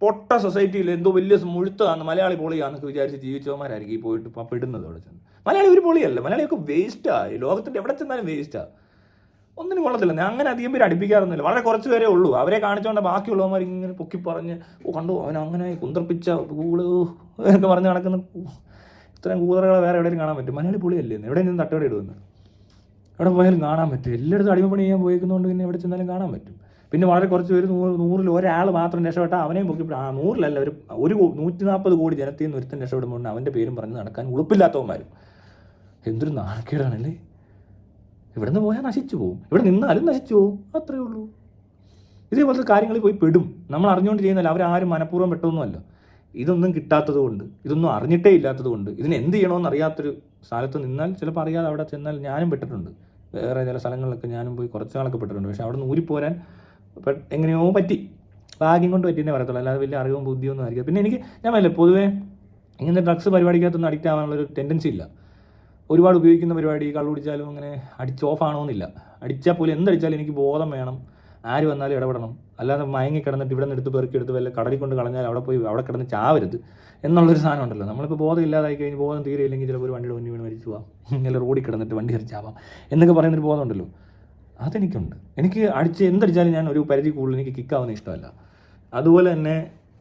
പൊട്ട സൊസൈറ്റിയിൽ എന്തോ വലിയ മുഴുത്തതാണ് മലയാളി പൊളിയാന്നൊക്കെ വിചാരിച്ച് ജീവിച്ചവന്മാരായിരിക്കും ഈ പോയിട്ട് ഇപ്പം പെടുന്നത്. അവിടെ ചെന്ന് മലയാളി ഒരു പൊളിയല്ല, മലയാളിയൊക്കെ വേസ്റ്റാണ്. ലോകത്തിൻ്റെ എവിടെ ചെന്നാലും വേസ്റ്റാണ്, ഒന്നിനും കൊള്ളത്തില്ല. ഞാൻ അങ്ങനെ അധികം പേര് അടുപ്പിക്കാറൊന്നുമില്ല. വളരെ കുറച്ച് പേരേ ഉള്ളൂ. അവരെ കാണിച്ചുകൊണ്ട് ബാക്കിയുള്ളവന്മാർ ഇങ്ങനെ പൊക്കി പറഞ്ഞ് കണ്ടു അവൻ അങ്ങനെ കുന്തർപ്പിച്ച കൂള് എന്നൊക്കെ പറഞ്ഞ് നടക്കുന്ന ഇത്രയും കൂതറകളെ വേറെ എവിടെയും കാണാൻ പറ്റും? മലയാളി പൊളിയല്ലേ? എവിടെ നിന്ന് തട്ടോടെ ഇടുമെന്ന് എവിടെ പോയാലും കാണാൻ പറ്റും. എല്ലായിടത്തും അടിമപ്പണി ചെയ്യാൻ പോയിക്കുന്നതുകൊണ്ട് പിന്നെ എവിടെ ചെന്നാലും കാണാൻ പറ്റും. പിന്നെ വളരെ കുറച്ച് പേര് 100-ൽ ഒരാൾ മാത്രം രക്ഷപ്പെട്ടാൽ അവനെയും പൊക്കി 100-ലല്ല ഒരു 140 കോടി ജനത്തിൽ നിന്ന് ഒരുത്തൻ രക്ഷപ്പെടുമ്പോൾ അവൻ്റെ പേരും പറഞ്ഞ് നടക്കാൻ ഉളുപ്പില്ലാത്തവന്മാരും. എന്തൊരു നാണക്കേടാണല്ലേ! ഇവിടെ നിന്ന് പോയാൽ നശിച്ചു പോകും, ഇവിടെ നിന്നാലും നശിച്ചു പോകും, അത്രയേ ഉള്ളൂ. ഇതേപോലത്തെ കാര്യങ്ങളിൽ പോയി പെടും. നമ്മൾ അറിഞ്ഞുകൊണ്ട് ചെയ്യുന്നില്ല, അവരാരും മനഃപൂർവ്വം പെട്ടൊന്നുമല്ല. ഇതൊന്നും കിട്ടാത്തത് കൊണ്ട്, ഇതൊന്നും അറിഞ്ഞിട്ടേ ഇല്ലാത്തത് കൊണ്ട്, ഇതിന് എന്ത് ചെയ്യണമെന്ന് അറിയാത്തൊരു സ്ഥലത്ത് നിന്നാൽ ചിലപ്പോൾ അറിയാതെ അവിടെ ചെന്നാൽ ഞാനും പെട്ടിട്ടുണ്ട്. വേറെ ചില സ്ഥലങ്ങളിലൊക്കെ ഞാനും പോയി കുറച്ച് നാളൊക്കെ പെട്ടിട്ടുണ്ട്. പക്ഷെ അവിടെ നിന്ന് ഊരിപ്പോരാൻ എങ്ങനെയോ പറ്റി, ഭാഗ്യം കൊണ്ട് പറ്റിയെന്നേ പറയത്തുള്ളൂ. അല്ലാതെ വലിയ അറിവും ബുദ്ധിയൊന്നും ആയിരിക്കും. പിന്നെ ഞാൻ പറയില്ല, പൊതുവേ ഇങ്ങനത്തെ ഡ്രഗ്സ് പരിപാടിക്കകത്തൊന്നും അഡിക്റ്റ് ആവാനുള്ളൊരു ടെൻഡൻസി ഇല്ല. ഒരുപാട് ഉപയോഗിക്കുന്ന പരിപാടി കള്ളു കുടിച്ചാലും അങ്ങനെ അടിച്ച് ഓഫ് ആണോന്നില്ല. അടിച്ചാൽ പോലും എന്തടിച്ചാലും എനിക്ക് ബോധം വേണം, ആര് വന്നാലും ഇടപെടണം. അല്ലാതെ മയങ്ങി കിടന്നിട്ട് ഇവിടെ നിന്ന് എടുത്ത് പെറുക്കിയെടുത്ത് വല്ല കടലിൽ കൊണ്ട് കളഞ്ഞാൽ അവിടെ പോയി അവിടെ കിടന്ന് ചാവരുത് എന്നുള്ളൊരു സാധനം ഉണ്ടല്ലോ. നമ്മളിപ്പോൾ ബോധം ഇല്ലാതായി കഴിഞ്ഞ് ബോധം തീരെ ഇല്ലെങ്കിൽ ചിലപ്പോൾ ഒരു വണ്ടിയുടെ മുന്നിൽ വീണ് മരിച്ചു പോവാം, അല്ലെങ്കിൽ റോഡിൽ കിടന്നിട്ട് വണ്ടി എറിച്ചാവാം എന്നൊക്കെ പറയുന്നൊരു ബോധം ഉണ്ടല്ലോ. അതെനിക്കുണ്ട്. എനിക്ക് എന്തടിച്ചാലും ഞാൻ ഒരു പരിധി കൂടുതൽ എനിക്ക് കിക്കാവുന്ന ഇഷ്ടമല്ല. അതുപോലെ തന്നെ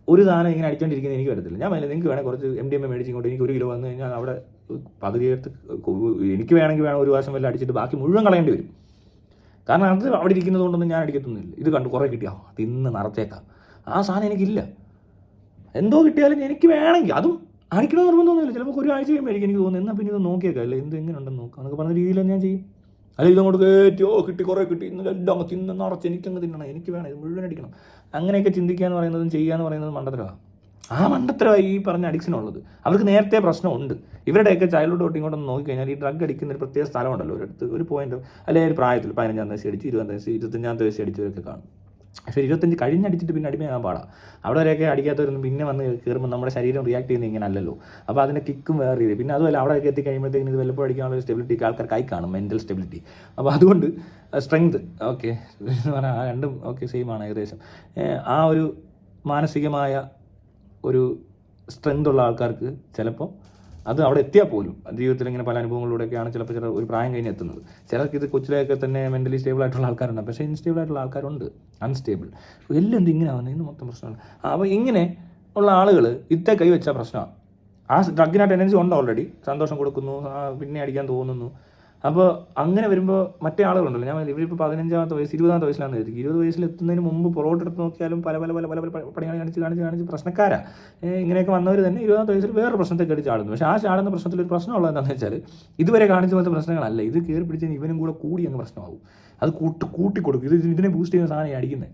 ഒരു സാധനം ഇങ്ങനെ അടിച്ചുകൊണ്ടിരിക്കുന്നത് എനിക്ക് വരത്തില്ല. ഞാൻ വേണമെങ്കിൽ നിങ്ങൾക്ക് വേണേൽ കുറച്ച് MDMA മേടിച്ചിങ്ങോട്ട് എനിക്ക് 1 കിലോ വന്നു കഴിഞ്ഞാൽ അവിടെ പകുതിയെടുത്ത് എനിക്ക് വേണമെങ്കിൽ ഒരു വർഷം വല്ല അടിച്ചിട്ട് ബാക്കി മുഴുവൻ കളയേണ്ടി വരും. കാരണം അത് അവിടെ ഇരിക്കുന്നത് കൊണ്ടൊന്നും ഞാൻ അടിക്കത്തൊന്നുമില്ല. ഇത് കണ്ട് കുറേ കിട്ടിയാൽ തിന്ന് നിറച്ചേക്കാം. ആ സാധനം എനിക്കില്ല. എന്തോ കിട്ടിയാലും എനിക്ക് വേണമെങ്കിൽ അതും അടിക്കണമെന്ന് നിർബന്ധമൊന്നുമില്ല. ചിലപ്പോൾ ഒരു ആഴ്ച കഴിയുമ്പോഴേക്കും എനിക്ക് തോന്നുന്നു എന്നാൽ പിന്നെ ഇത് നോക്കിയേക്കാം, അല്ലേ എങ്ങനെ ഉണ്ടെന്ന് നോക്കാം എന്നൊക്കെ പറഞ്ഞ രീതിയിൽ ഞാൻ ചെയ്യും. അല്ലെങ്കിൽ ഇതങ്ങോട്ട് കയറ്റിയോ കിട്ടി കുറേ കിട്ടി ഇന്നെല്ലാം അങ്ങ് തിന്ന് നിറച്ച് എനിക്കങ്ങ് തിന്നണം, എനിക്ക് വേണം ഇത് മുഴുവൻ അടിക്കണം. അങ്ങനെയൊക്കെ ചിന്തിക്കുക എന്ന് പറയുന്നതും ചെയ്യുക എന്ന് പറയുന്നത് മണ്ടത്തരമാണ്. ആ മണ്ടത്തരമാണ് ഈ പറഞ്ഞ അഡിക്ഷനുള്ളത്. അവർക്ക് നേരത്തെ പ്രശ്നമുണ്ട്. ഇവരുടെയൊക്കെ ചൈൽഡ്ഹുഡ് തൊട്ട് ഇങ്ങോട്ടൊന്ന് നോക്കിക്കഴിഞ്ഞാൽ ഈ ഡ്രഗ് അടിക്കുന്ന ഒരു പ്രത്യേക സ്ഥലമുണ്ടല്ലോ, ഒരു പോയിന്റ്, അല്ലെങ്കിൽ ഒരു പ്രായത്തിൽ 15-ാം വയസ്സ് അടിച്ച് 20-ാം വയസ്സ് 25-ാം വയസ്സ് അടിച്ചവരൊക്കെ കാണും. പക്ഷേ 25 കഴിഞ്ഞടിച്ചിട്ട് പിന്നെ അടിമയാകാൻ പാടാം. അവിടെ വരെയൊക്കെ അടിക്കാത്തവരൊന്നും പിന്നെ വന്ന് കയറുമ്പോൾ നമ്മുടെ ശരീരം റിയാക്ട് ചെയ്യുന്നത് ഇങ്ങനെ അല്ലല്ലോ. അപ്പോൾ അതിൻ്റെ കിക്കും വേറെ രീതി. പിന്നെ അതുമല്ല അവിടെയൊക്കെ എത്തിക്കഴിയുമ്പോഴത്തേക്കും ഇത് വല്ലപ്പോഴും അടിക്കാനുള്ള ഒരു സ്റ്റെബിലിറ്റി ആൾക്കാർക്കായി കാണും, മെൻ്റൽ സ്റ്റെബിലിറ്റി. അപ്പോൾ അതുകൊണ്ട് സ്ട്രെങ്ത് ഓക്കെ എന്ന് പറഞ്ഞാൽ ആ രണ്ടും ഓക്കെ സെയിമാണ് ഏകദേശം. ആ ഒരു മാനസികമായ ഒരു സ്ട്രെങ്ത് ഉള്ള ആൾക്കാർക്ക് ചിലപ്പോൾ അത് അവിടെ എത്തിയാൽ പോലും ജീവിതത്തിൽ ഇങ്ങനെ പല അനുഭവങ്ങളിലൂടെയൊക്കെയാണ് ചിലപ്പോൾ ഒരു പ്രായം കഴിഞ്ഞ് എത്തുന്നത്. ചിലർക്ക് ഇത് കൊച്ചിലെയൊക്കെ തന്നെ മെൻ്റലി സ്റ്റേബിൾ ആയിട്ടുള്ള ആൾക്കാരുണ്ട്, പക്ഷേ ഇൻസ്റ്റേബിൾ ആയിട്ടുള്ള ആൾക്കാരുണ്ട്, അൺസ്റ്റേബിൾ. എല്ലാം എന്ത് ഇങ്ങനെ ആവുന്നത്, ഇന്ന് മൊത്തം പ്രശ്നമാണ്. അപ്പോൾ ഇങ്ങനെ ഉള്ള ആളുകൾ ഇത്തേ കൈവച്ചാൽ പ്രശ്നമാണ്. ആ ഡ്രഗിന് ആ ടെൻഡൻസി ഉണ്ട് ഓൾറെഡി, സന്തോഷം കൊടുക്കുന്നു, പിന്നെ അടിക്കാൻ തോന്നുന്നു. അപ്പോൾ അങ്ങനെ വരുമ്പോൾ മറ്റേ ആളുകളുണ്ടല്ലോ, ഞാൻ ഇവരിപ്പോൾ 15-ാമത്തെ വയസ്സ് 20-ാമത്തെ വയസ്സിലാണെന്ന് കരുതി, 20 വയസ്സിൽ എത്തുന്നതിന് മുമ്പ് പുറകോട്ട് എടുത്ത് നോക്കിയാലും പല പല പല പല പല പണികൾ കാണിച്ച് പ്രശ്നക്കാരാ. ഇങ്ങനെയൊക്കെ വന്നവർ തന്നെ 20-ാമത്തെ വയസ്സിൽ വേറെ പ്രശ്നത്തെ കയറി ചാടുന്നു. പക്ഷേ ആ ചാടുന്ന പ്രശ്നത്തിൽ ഒരു പ്രശ്നമുള്ളത് എന്താണെന്ന് വെച്ചാൽ ഇതുവരെ കാണിച്ച പോലത്തെ പ്രശ്നങ്ങളല്ല, ഇത് കയറി പിടിച്ച് ഇവനും കൂടി അങ്ങ് പ്രശ്നമാകും. അത് കൂട്ടിക്കൊടുക്കും. ഇതിനെ ബൂസ്റ്റ് ചെയ്യുന്ന സാധനം അടിക്കുന്നത്.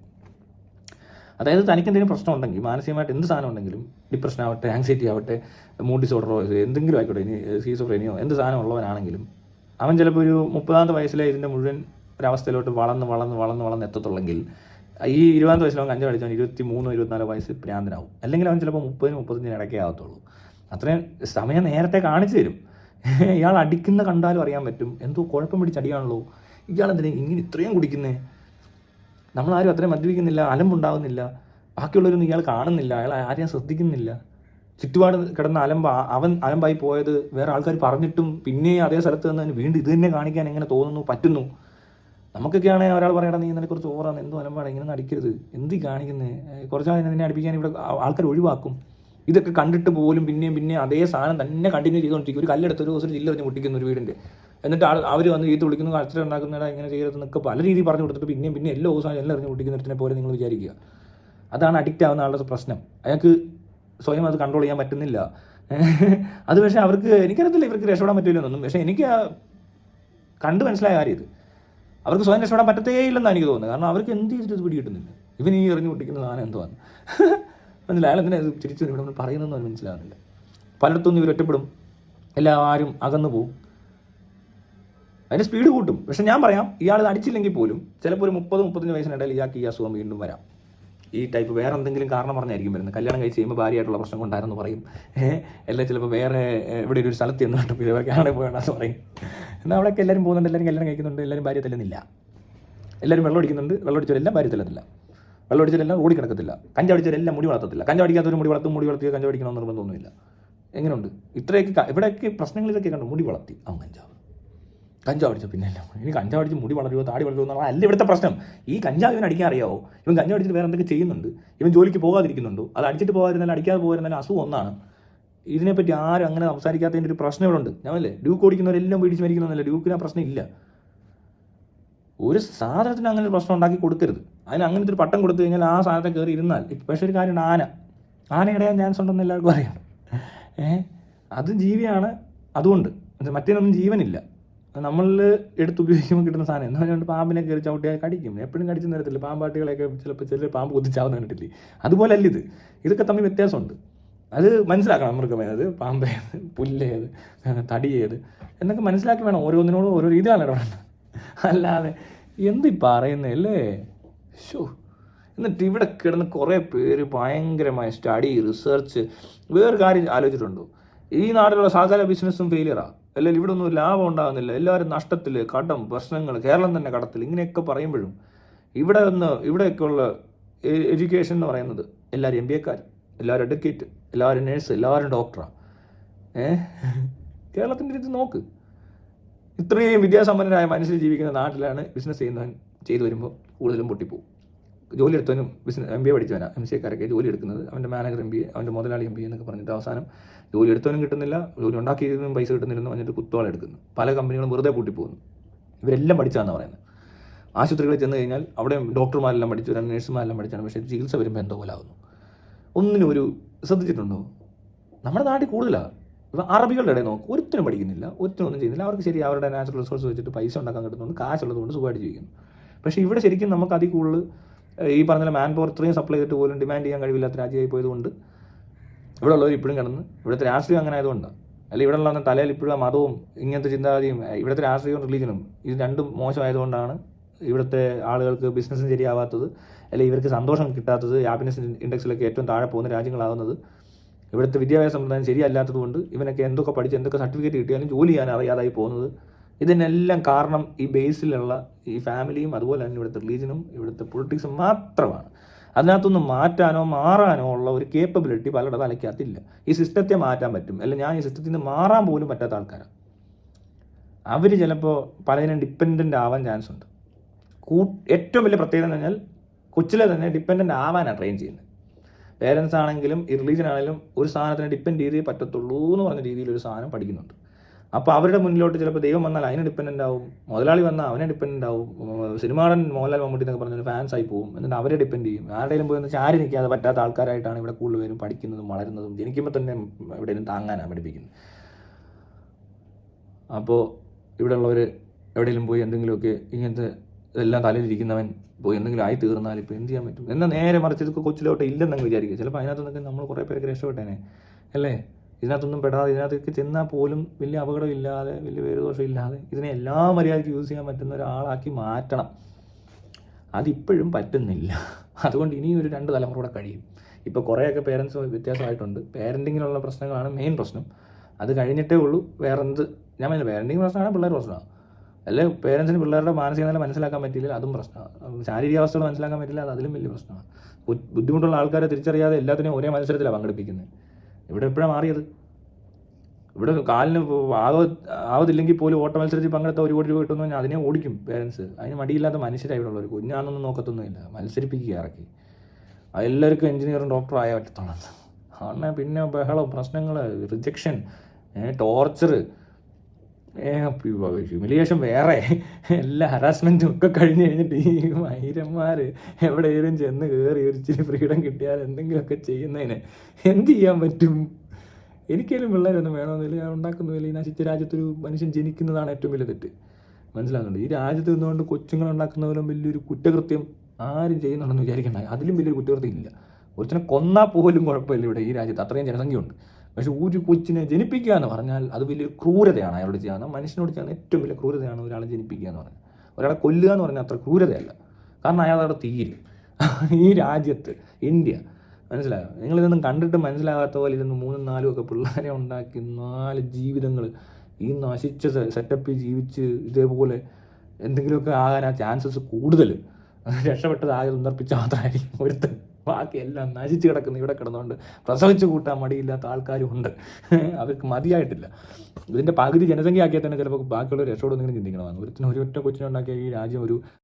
അതായത് തനിക്ക് എന്തെങ്കിലും പ്രശ്നം ഉണ്ടെങ്കിൽ, മാനസികമായിട്ട് എന്ത് സാധനം ഉണ്ടെങ്കിലും, ഡിപ്രഷൻ ആവട്ടെ, ആങ്സൈറ്റി ആവട്ടെ, മൂഡ് ഡിസോർഡറോ എന്തെങ്കിലും ആയിക്കോട്ടെ, ഇനി സ്കീസോഫ്രീനിയോ എന്ത് സാധനം ഉള്ളവനാണെങ്കിലും അവൻ ചിലപ്പോൾ ഒരു 30-ാമത്തെ വയസ്സിലെ ഇതിൻ്റെ മുഴുവൻ ഒരവസ്ഥയിലോട്ട് വളർന്ന് എത്തത്തുള്ളെങ്കിൽ ഈ 20-ാമത്തെ വയസ്സിൽ അവൻ കഞ്ചാവ് അടിച്ചാൽ 23-24 വയസ്സ് പ്രാന്തനാവും. അല്ലെങ്കിൽ അവൻ ചിലപ്പോൾ 30-35 ഇടയ്ക്കേ ആകത്തുള്ളൂ. അത്രയും സമയം നേരത്തെ കാണിച്ചു തരും. ഇയാൾ അടിക്കുന്ന കണ്ടാലും അറിയാൻ പറ്റും, എന്തോ കുഴപ്പം പിടിച്ചടിയാണല്ലോ, ഇയാളെന്തിനാ ഇങ്ങനെ ഇത്രയും കുടിക്കുന്നേ, നമ്മളാരും അത്രയും മദ്യപിക്കുന്നില്ല, അലമ്പുണ്ടാകുന്നില്ല, ബാക്കിയുള്ളവരൊന്നും ഇയാൾ കാണുന്നില്ല, അയാൾ ആരെയും ശ്രദ്ധിക്കുന്നില്ല, ചുറ്റുപാട് കിടന്ന അവൻ അലമ്പായി പോയത് വേറെ ആൾക്കാർ പറഞ്ഞിട്ടും പിന്നെ അതേ സ്ഥലത്ത് നിന്ന് വീണ്ടും ഇത് തന്നെ കാണിക്കാൻ എങ്ങനെ തോന്നുന്നു, പറ്റുന്നു. നമുക്കൊക്കെയാണെങ്കിൽ ഒരാൾ പറയണം, നീ ഇതിനെക്കുറിച്ച് ഓറാണ്, എന്തോ അലമ്പാണ്, ഇങ്ങനെ അടിക്കരുത്, എന്ത് കാണിക്കുന്നത്, കുറച്ചാൾ നിന്നെ അടിപ്പിക്കാൻ ഇവിടെ ആൾക്കാർ ഒഴിവാക്കും. ഇതൊക്കെ കണ്ടിട്ട് പോലും പിന്നെയും അതേ സാധനം തന്നെ കണ്ടിന്യൂ ചെയ്തുകൊണ്ടിരിക്കും. ഒരു കല്ലെടുത്ത് ഒരു ദിവസം ജില്ലെറിഞ്ഞ് മുട്ടിക്കുന്ന ഒരു വീടിൻ്റെ, എന്നിട്ട് അവർ വന്ന് ഈത്ത് വിളിക്കുന്നു, കച്ചറ ഉണ്ടാക്കുന്നതിന് ഇങ്ങനെ ചെയ്യരുതെന്നൊക്കെ പല രീതിയിൽ പറഞ്ഞു കൊടുത്തിട്ട് പിന്നെയും എല്ലാ ദിവസവും എല്ലാം എറിഞ്ഞ് മുട്ടിക്കുന്നിടത്തിനെ പോലെ നിങ്ങൾ വിചാരിക്കുക. അതാണ് അഡിക്റ്റ് ആവുന്ന ആളുടെ പ്രശ്നം. അയാൾക്ക് സ്വയം അത് കൺട്രോൾ ചെയ്യാൻ പറ്റുന്നില്ല. അത് പക്ഷേ അവർക്ക്, എനിക്കറിയത്തില്ല ഇവർക്ക് രക്ഷപ്പെടാൻ പറ്റില്ലെന്നൊന്നും, പക്ഷേ എനിക്ക് കണ്ട് മനസ്സിലായ കാര്യം ഇത്, അവർക്ക് സ്വയം രക്ഷപ്പെടാൻ പറ്റത്തേ ഇല്ലെന്നാണ് എനിക്ക് തോന്നുന്നത്. കാരണം അവർക്ക് എന്ത് ചെയ്തിട്ട് ഇത് പിടി കിട്ടുന്നില്ല. ഇവൻ ഈ എറിഞ്ഞ് പൊട്ടിക്കുന്ന സാധനം എന്തുവാണ് മനസ്സിലായി, അയാൾ എന്തിനാ തിരിച്ചു ഇവിടെ നമ്മൾ പറയുന്നതെന്ന് അവന് മനസ്സിലാകുന്നില്ല. പലയിടത്തുനിന്ന് ഇവർ ഒറ്റപ്പെടും, എല്ലാവരും അകന്നു പോവും, അതിൻ്റെ സ്പീഡ് കൂട്ടും. പക്ഷെ ഞാൻ പറയാം, ഇയാൾ അടിച്ചില്ലെങ്കിൽ പോലും ചിലപ്പോൾ ഒരു 30-35 വയസ്സിനിടയിൽ ഇയാൾക്ക് ഈ അസുഖം വീണ്ടും വരാം. ഈ ടൈപ്പ് വേറെ എന്തെങ്കിലും കാരണം പറഞ്ഞായിരിക്കും വരുന്നത്. കല്യാണം കഴിച്ച് കഴിയുമ്പോൾ ഭാര്യയായിട്ടുള്ള പ്രശ്നം കൊണ്ടായിരുന്നു പറയും, എല്ലാം ചിലപ്പോൾ വേറെ ഇവിടെ ഒരു സ്ഥലത്ത് എന്ന് പറഞ്ഞിട്ട് കാണാൻ പോകണമെന്ന് പറയും. എന്നാൽ അവിടെയൊക്കെ എല്ലാവരും പോകുന്നുണ്ട്, എല്ലാവരും കല്യാണം കഴിക്കുന്നുണ്ട്, എല്ലാവരും ഭാര്യ തല്ലുന്നില്ല, എല്ലാവരും വെള്ളം അടിക്കുന്നുണ്ട്, വെള്ളം അടിച്ചവരെല്ലാം ഭാര്യ തല്ലത്തില്ല, വെള്ളം അടിച്ചവരെല്ലാം ഓടി കിടക്കത്തില്ല, കഞ്ചാടിച്ചവരെല്ലാം മുടി വളർത്തത്തില്ല, കഞ്ചാടിക്കാത്തൊരു മുടി വളർത്തിയ കഞ്ചാടിക്കണമെന്ന് നിർബന്ധമൊന്നുമില്ല. എങ്ങനെയുണ്ട് ഇത്രയൊക്കെ ഇവിടെയൊക്കെ പ്രശ്നങ്ങൾ ഇതൊക്കെ കണ്ടു. മുടി വളർത്തി അവൻ കഞ്ചാവ് അടിച്ചു, പിന്നെ ഇനി കഞ്ചാവ് അടിച്ച് മുടി വളരുമോ താടി വളരുമോ എന്നുള്ള അല്ല ഇവിടുത്തെ പ്രശ്നം. ഈ കഞ്ചാവ് ഇവൻ അടിക്കാൻ അറിയാവോ? ഇവൻ കഞ്ചാവ് അടിച്ചിട്ട് വേറെ എന്തൊക്കെ ചെയ്യുന്നുണ്ട്? ഇവൻ ജോലിക്ക് പോകാതിരിക്കുന്നുണ്ടോ? അത് അടിച്ചിട്ട് പോകാതിരുന്നാലും അടിക്കാതെ പോകാതിരുന്നാലും അസുഖം ഒന്നാണ്. ഇതിനെപ്പറ്റി ആരും അങ്ങനെ സംസാരിക്കാത്തതിൻ്റെ ഒരു പ്രശ്നം ഇവിടെ ഉണ്ട്. ഞാനല്ലേ ഡ്യൂക്ക് ഓടിക്കുന്നവരെല്ലാം പിടിച്ച് മരിക്കുന്നതല്ല, ഡ്യൂക്കിന് ആ പ്രശ്നം ഇല്ല. ഒരു സാധനത്തിന് അങ്ങനെ ഒരു പ്രശ്നം ഉണ്ടാക്കി കൊടുക്കരുത്. അതിന് അങ്ങനത്തെ ഒരു പട്ടം കൊടുത്തു കഴിഞ്ഞാൽ ആ സാധനത്തെ കയറി ഇരുന്നാൽ. പക്ഷേ ഒരു കാര്യമുണ്ട്, ആന ഇടയാൻ ചാൻസ് ഉണ്ടെന്ന് എല്ലാവർക്കും അറിയാം. അത് ജീവിയാണ്, അതുകൊണ്ട് മറ്റേനൊന്നും ജീവനില്ല. നമ്മളിൽ എടുത്തുപയോഗിക്കുമ്പോൾ കിട്ടുന്ന സാധനം എന്താ പറഞ്ഞുകൊണ്ട് പാമ്പിനെ കയറി ചവിട്ടിയാൽ കടിക്കും, എപ്പോഴും കടിച്ചു തരത്തില്ല. പാമ്പാട്ടികളെയൊക്കെ ചിലപ്പോൾ ചില പാമ്പ് കുത്തിച്ചാവുന്ന കണ്ടിട്ടില്ലേ? അതുപോലെ അല്ല ഇത്. ഇതൊക്കെ തമ്മിൽ വ്യത്യാസമുണ്ട്. അത് മനസ്സിലാക്കണം. മൃഗമേത്, പാമ്പേത്, പുല്ലേത്, തടിയേത് എന്നൊക്കെ മനസ്സിലാക്കി വേണം ഓരോന്നിനോടും ഓരോ രീതിയാണ് ഇടപെടേണ്ടത്. അല്ലാതെ എന്ത് പറയുന്നല്ലേ ഷോ. എന്നിട്ട് ഇവിടെ കിടന്ന് കുറേ പേര് ഭയങ്കരമായ സ്റ്റഡി, റിസർച്ച്. വേറൊരു കാര്യം ആലോചിച്ചിട്ടുണ്ടോ? ഈ നാട്ടിലുള്ള സകല ബിസിനസ്സും ഫെയിലിയറാണ്. അല്ലെങ്കിൽ ഇവിടെ ഒന്നും ലാഭം ഉണ്ടാകുന്നില്ല, എല്ലാവരും നഷ്ടത്തിൽ, കടം, പ്രശ്നങ്ങൾ, കേരളം തന്നെ കടത്തിൽ, ഇങ്ങനെയൊക്കെ പറയുമ്പോഴും ഇവിടെയൊക്കെയുള്ള എഡ്യൂക്കേഷൻ എന്ന് പറയുന്നത് എല്ലാവരും MBA, എല്ലാവരും അഡ്വക്കേറ്റ്, എല്ലാവരും നേഴ്സ്, എല്ലാവരും ഡോക്ടറാണ്. കേരളത്തിൻ്റെ ഇത് നോക്ക്. ഇത്രയും വിദ്യാസമ്പന്നരായ മനുഷ്യർ ജീവിക്കുന്ന നാട്ടിലാണ് ബിസിനസ് ചെയ്തു വരുമ്പോൾ കൂടുതലും പൊട്ടിപ്പോവും. ജോലി എടുത്തവനും MBA പഠിച്ചവനാണ് MCAക്കാരൊക്കെ ജോലി എടുക്കുന്നത്. അവൻ്റെ മാനേജർ MBA, അവൻ്റെ മുതലാളി MBA എന്നൊക്കെ പറഞ്ഞിട്ട് അവസാനം ജോലി എടുത്തവനും കിട്ടുന്നില്ല, ജോലി ഉണ്ടാക്കിയതിനും പൈസ കിട്ടുന്നില്ലെന്ന് പറഞ്ഞിട്ട് കുത്തോളം എടുക്കുന്നു. പല കമ്പനികളും വെറുതെ പൂട്ടിപ്പോകുന്നു. ഇവരെല്ലാം പഠിച്ചാന്ന് പറയുന്നത്. ആശുപത്രികളിൽ ചെന്ന് കഴിഞ്ഞാൽ അവിടെ ഡോക്ടർമാരെല്ലാം പഠിച്ചു, നഴ്സുമാരെല്ലാം പഠിച്ചാണ്, പക്ഷേ ചികിത്സ വരുമ്പോൾ എന്തോ പോലെ ആകുന്നു. ഒന്നിനും ഒരു ശ്രദ്ധിച്ചിട്ടുണ്ടോ? നമ്മുടെ നാട്ടിൽ കൂടുതലാണ്. ഇപ്പം അറബികളുടെ ഇടയിൽ നോക്കും, ഒരുത്തിനും പഠിക്കുന്നില്ല, ഒരുത്തിനൊന്നും ചെയ്യുന്നില്ല. അവർക്ക് ശരി അവരുടെ നാച്ചുറൽ റിസോഴ്സ് വെച്ചിട്ട് പൈസ ഉണ്ടാക്കാൻ കിട്ടുന്നുണ്ട്, കാശുള്ളതുകൊണ്ട് സുഖമായിട്ട് ജീവിക്കുന്നു. പക്ഷേ ഇവിടെ ശരിക്കും നമുക്ക് അതിൽ കൂടുതൽ ഈ പറഞ്ഞ മാൻ പവർ ഇത്രയും സപ്ലൈ ചെയ്തിട്ട് പോലും ഡിമാൻഡ് ചെയ്യാൻ കഴിവില്ലാത്ത രാജ്യമായി പോയതുകൊണ്ട് ഇവിടെ ഉള്ളവർ ഇപ്പോഴും കിടന്ന്, ഇവിടുത്തെ രാഷ്ട്രീയം അങ്ങനെ ആയതുകൊണ്ടാണ്. അല്ലെങ്കിൽ ഇവിടെ ഉള്ള തലയിൽ ഇപ്പോഴും ആ മതവും ഇങ്ങനത്തെ ചിന്താഗതിയും, ഇവിടുത്തെ രാഷ്ട്രീയവും റിലീജനും ഇത് രണ്ടും മോശമായതുകൊണ്ടാണ് ഇവിടുത്തെ ആളുകൾക്ക് ബിസിനസ്സും ശരിയാവാത്തത്, അല്ലെങ്കിൽ ഇവർക്ക് സന്തോഷം കിട്ടാത്തത്, ഹാപ്പിനെസ് ഇൻഡെക്സിലൊക്കെ ഏറ്റവും താഴെ പോകുന്ന രാജ്യങ്ങളാകുന്നത്. ഇവിടുത്തെ വിദ്യാഭ്യാസ സമ്പ്രദായം ശരിയല്ലാത്തത് കൊണ്ട് ഇവനൊക്കെ എന്തൊക്കെ പഠിച്ച് എന്തൊക്കെ സർട്ടിഫിക്കറ്റ് കിട്ടിയാലും ജോലി ചെയ്യാൻ അറിയാതായി പോകുന്നത്. ഇതിനെല്ലാം കാരണം ഈ ബേസിലുള്ള ഈ ഫാമിലിയും അതുപോലെ തന്നെ ഇവിടുത്തെ റിലീജനും ഇവിടുത്തെ പൊളിറ്റിക്സും മാത്രമാണ്. അതിനകത്തൊന്നും മാറ്റാനോ മാറാനോ ഉള്ള ഒരു കേപ്പബിലിറ്റി പലരുടെ തലയ്ക്കകത്തില്ല. ഈ സിസ്റ്റത്തെ മാറ്റാൻ പറ്റും, അല്ലെങ്കിൽ ഞാൻ ഈ സിസ്റ്റത്തിൽ നിന്ന് മാറാൻ പോലും പറ്റാത്ത ആൾക്കാരാണ് അവർ. ചിലപ്പോൾ പലതിനും ഡിപ്പെൻഡൻ്റ് ആവാൻ ചാൻസ് ഉണ്ട്. ഏറ്റവും വലിയ പ്രത്യേകത എന്ന് പറഞ്ഞാൽ കൊച്ചിലെ തന്നെ ഡിപ്പെൻഡൻ്റ് ആവാനാണ് ട്രെയിൻ ചെയ്യുന്നത്. പേരൻസ് ആണെങ്കിലും ഈ റിലീജിയൻ ആണെങ്കിലും ഒരു സാധനത്തിനെ ഡിപ്പെൻഡ് ചെയ്തേ പറ്റത്തുള്ളൂ എന്ന് പറഞ്ഞ രീതിയിൽ ഒരു സാധനം പഠിക്കുന്നുണ്ട്. അപ്പോൾ അവരുടെ മുന്നിലോട്ട് ചിലപ്പോൾ ദൈവം വന്നാൽ അതിന് ഡിപ്പെൻഡൻ്റ് ആവും, മുതലാളി വന്നാൽ അവനെ ഡിപ്പെൻഡൻ്റ് ആവും, സിനിമാടൻ മോഹൻലാൽ മമ്മൂട്ടി എന്നൊക്കെ പറഞ്ഞൊരു ഫാൻസ് ആയി പോകും. എന്നിട്ട് അവരെ ഡിപ്പെൻഡ് ചെയ്യും. ആരുടെയും പോയി ഒന്ന് ചാരി നിൽക്കാതെ പറ്റാത്ത ആൾക്കാരായിട്ടാണ് ഇവിടെ കൂടുതൽ പേരും പഠിക്കുന്നതും വളരുന്നതും. ജനിക്കുമ്പോൾ തന്നെ എവിടെയും താങ്ങാനാണ് പഠിപ്പിക്കുന്നത്. അപ്പോൾ ഇവിടെ ഉള്ളവർ എവിടെയെങ്കിലും പോയി എന്തെങ്കിലുമൊക്കെ ഇങ്ങനത്തെ എല്ലാം തലയിലിരിക്കുന്നവൻ പോയി എന്തെങ്കിലും ആയി തീർന്നാൽ ഇപ്പോൾ എന്ത് ചെയ്യാൻ പറ്റും? എന്നാൽ നേരെ മറിച്ച് ഇതൊക്കെ കൊച്ചിലോട്ട് ഇല്ലെന്നങ്ങ് വിചാരിക്കുക. ചിലപ്പോൾ അതിനകത്ത് നിന്നൊക്കെ നമ്മൾ കുറേ പേരൊക്കെ രക്ഷപ്പെട്ടേനെ അല്ലേ? ഇതിനകത്തൊന്നും പെടാതെ ഇതിനകത്തേക്ക് ചെന്നാൽ പോലും വലിയ അപകടമില്ലാതെ വലിയ പേരുദോഷം ഇല്ലാതെ ഇതിനെ എല്ലാ മര്യാദയ്ക്ക് യൂസ് ചെയ്യാൻ പറ്റുന്ന ഒരാളാക്കി മാറ്റണം. അതിപ്പോഴും പറ്റുന്നില്ല. അതുകൊണ്ട് ഇനിയും ഒരു 2 തലമുറ കൂടെ കഴിയും. ഇപ്പോൾ കുറേയൊക്കെ പേരൻസ് വ്യത്യാസമായിട്ടുണ്ട്. പേരൻറ്റിങ്ങിലുള്ള പ്രശ്നങ്ങളാണ് മെയിൻ പ്രശ്നം. അത് കഴിഞ്ഞിട്ടേ ഉള്ളൂ വേറെ എന്ത്. ഞാൻ പറഞ്ഞില്ല, പേരൻറ്റിങ് പ്രശ്നമാണ്, പിള്ളേർ പ്രശ്നമാണ്. അല്ലെ പേരൻസിന് പിള്ളേരുടെ മാനസിക നില മനസ്സിലാക്കാൻ പറ്റില്ല, അതും പ്രശ്നമാണ്. ശാരീരികാവസ്ഥകൾ മനസ്സിലാക്കാൻ പറ്റില്ല, അത് അതിലും വലിയ പ്രശ്നമാണ്. ബുദ്ധിമുട്ടുള്ള ആൾക്കാരെ തിരിച്ചറിയാതെ എല്ലാത്തിനെയും ഒരേ മത്സരത്തിലാണ് പങ്കെടുപ്പിക്കുന്നത്. ഇവിടെ എപ്പോഴാണ് മാറിയത്? ഇവിടെ കാലിന് ആവതില്ലെങ്കിൽ പോലും ഓട്ട മത്സരത്തിൽ പങ്കെടുത്ത 1 കോടി രൂപ കിട്ടുമെന്ന് പറഞ്ഞാൽ അതിനെ ഓടിക്കും പേരൻസ്. അതിന് മടിയില്ലാത്ത മനുഷ്യരാണ് ഇവിടെ ഉള്ളവർ. കുഞ്ഞാണെന്നൊന്നും നോക്കത്തൊന്നുമില്ല, മത്സരിപ്പിക്കുക ഇറക്കി. എല്ലാവർക്കും എഞ്ചിനീയറും ഡോക്ടറും ആയാൽ പറ്റത്തുള്ളൂ. അങ്ങനെ പിന്നെ ബഹളം, പ്രശ്നങ്ങൾ, റിജക്ഷൻ, ടോർച്ചർ, ഹ്യൂമിലിയേഷൻ വേറെ, എല്ലാ ഹറാസ്മെൻറ്റും ഒക്കെ കഴിഞ്ഞ് കഴിഞ്ഞിട്ട് ഈ മൈരന്മാർ എവിടെയെങ്കിലും ചെന്ന് കയറി ഒരു ഇച്ചിരി ഫ്രീഡം കിട്ടിയാൽ എന്തെങ്കിലുമൊക്കെ ചെയ്യുന്നതിന് എന്ത് ചെയ്യാൻ പറ്റും? എനിക്കേലും പിള്ളേരൊന്നും വേണമെന്നില്ല, ഞാൻ ഉണ്ടാക്കുന്നില്ല. ഈ നശിച്ച രാജ്യത്തൊരു മനുഷ്യൻ ജനിക്കുന്നതാണ് ഏറ്റവും വലിയ തെറ്റ്. മനസ്സിലാകുന്നുണ്ട്? ഈ രാജ്യത്ത് നിന്നുകൊണ്ട് കൊച്ചുങ്ങൾ ഉണ്ടാക്കുന്ന പോലും വലിയൊരു കുറ്റകൃത്യം ആരും ചെയ്യുന്നുണ്ടെന്ന് വിചാരിക്കണ്ട. അതിലും വലിയൊരു കുറ്റകൃത്യം ഇല്ല. ഒരുത്തനെ കൊന്നാൽ പോലും കുഴപ്പമില്ല ഇവിടെ ഈ രാജ്യത്ത്, അത്രയും ജനസംഖ്യയുണ്ട്. പക്ഷെ ഒരു കൊച്ചിനെ ജനിപ്പിക്കുക എന്ന് പറഞ്ഞാൽ അത് വലിയൊരു ക്രൂരതയാണ്. അയാളോട് ചെയ്യാവുന്ന, മനുഷ്യനോട് ചെയ്യുന്ന ഏറ്റവും വലിയ ക്രൂരതയാണ് ഒരാളെ ജനിപ്പിക്കുക എന്ന് പറഞ്ഞാൽ. ഒരാളെ കൊല്ലുക എന്ന് പറഞ്ഞാൽ അത്ര ക്രൂരതയല്ല, കാരണം അയാൾ അവിടെ തീരും. ഈ രാജ്യത്ത് ഇന്ത്യ, മനസ്സിലായോ? നിങ്ങളിതൊന്നും കണ്ടിട്ട് മനസ്സിലാകാത്ത പോലെ ഇതൊന്ന് 3, 4 ഒക്കെ പിള്ളേരെ ഉണ്ടാക്കി 4 ജീവിതങ്ങൾ ഈ നശിച്ച സെറ്റപ്പിൽ ജീവിച്ച് ഇതേപോലെ എന്തെങ്കിലുമൊക്കെ ആകാൻ ആ ചാൻസസ് കൂടുതൽ. രക്ഷപ്പെട്ടത് ആകെ ഉന്നർപ്പിച്ച മാത്രമായിരിക്കും ഒരുത്തൻ. ബാക്കി എല്ലാം നശിച്ച് കിടക്കുന്നു. ഇവിടെ കിടന്നുകൊണ്ട് പ്രസവിച്ച് കൂട്ടാൻ മടിയില്ലാത്ത ആൾക്കാരും ഉണ്ട്. അവർക്ക് മതിയായിട്ടില്ല. ഇതിൻ്റെ പകുതി ജനസംഖ്യ ആക്കിയാൽ തന്നെ ചിലപ്പോൾ ബാക്കിയുള്ള രക്ഷയോടൊന്നും ചിന്തിക്കണമെന്ന്. ഒരൊറ്റ കൊച്ചിനെ ഉണ്ടാക്കിയ ഈ രാജ്യം ഒരു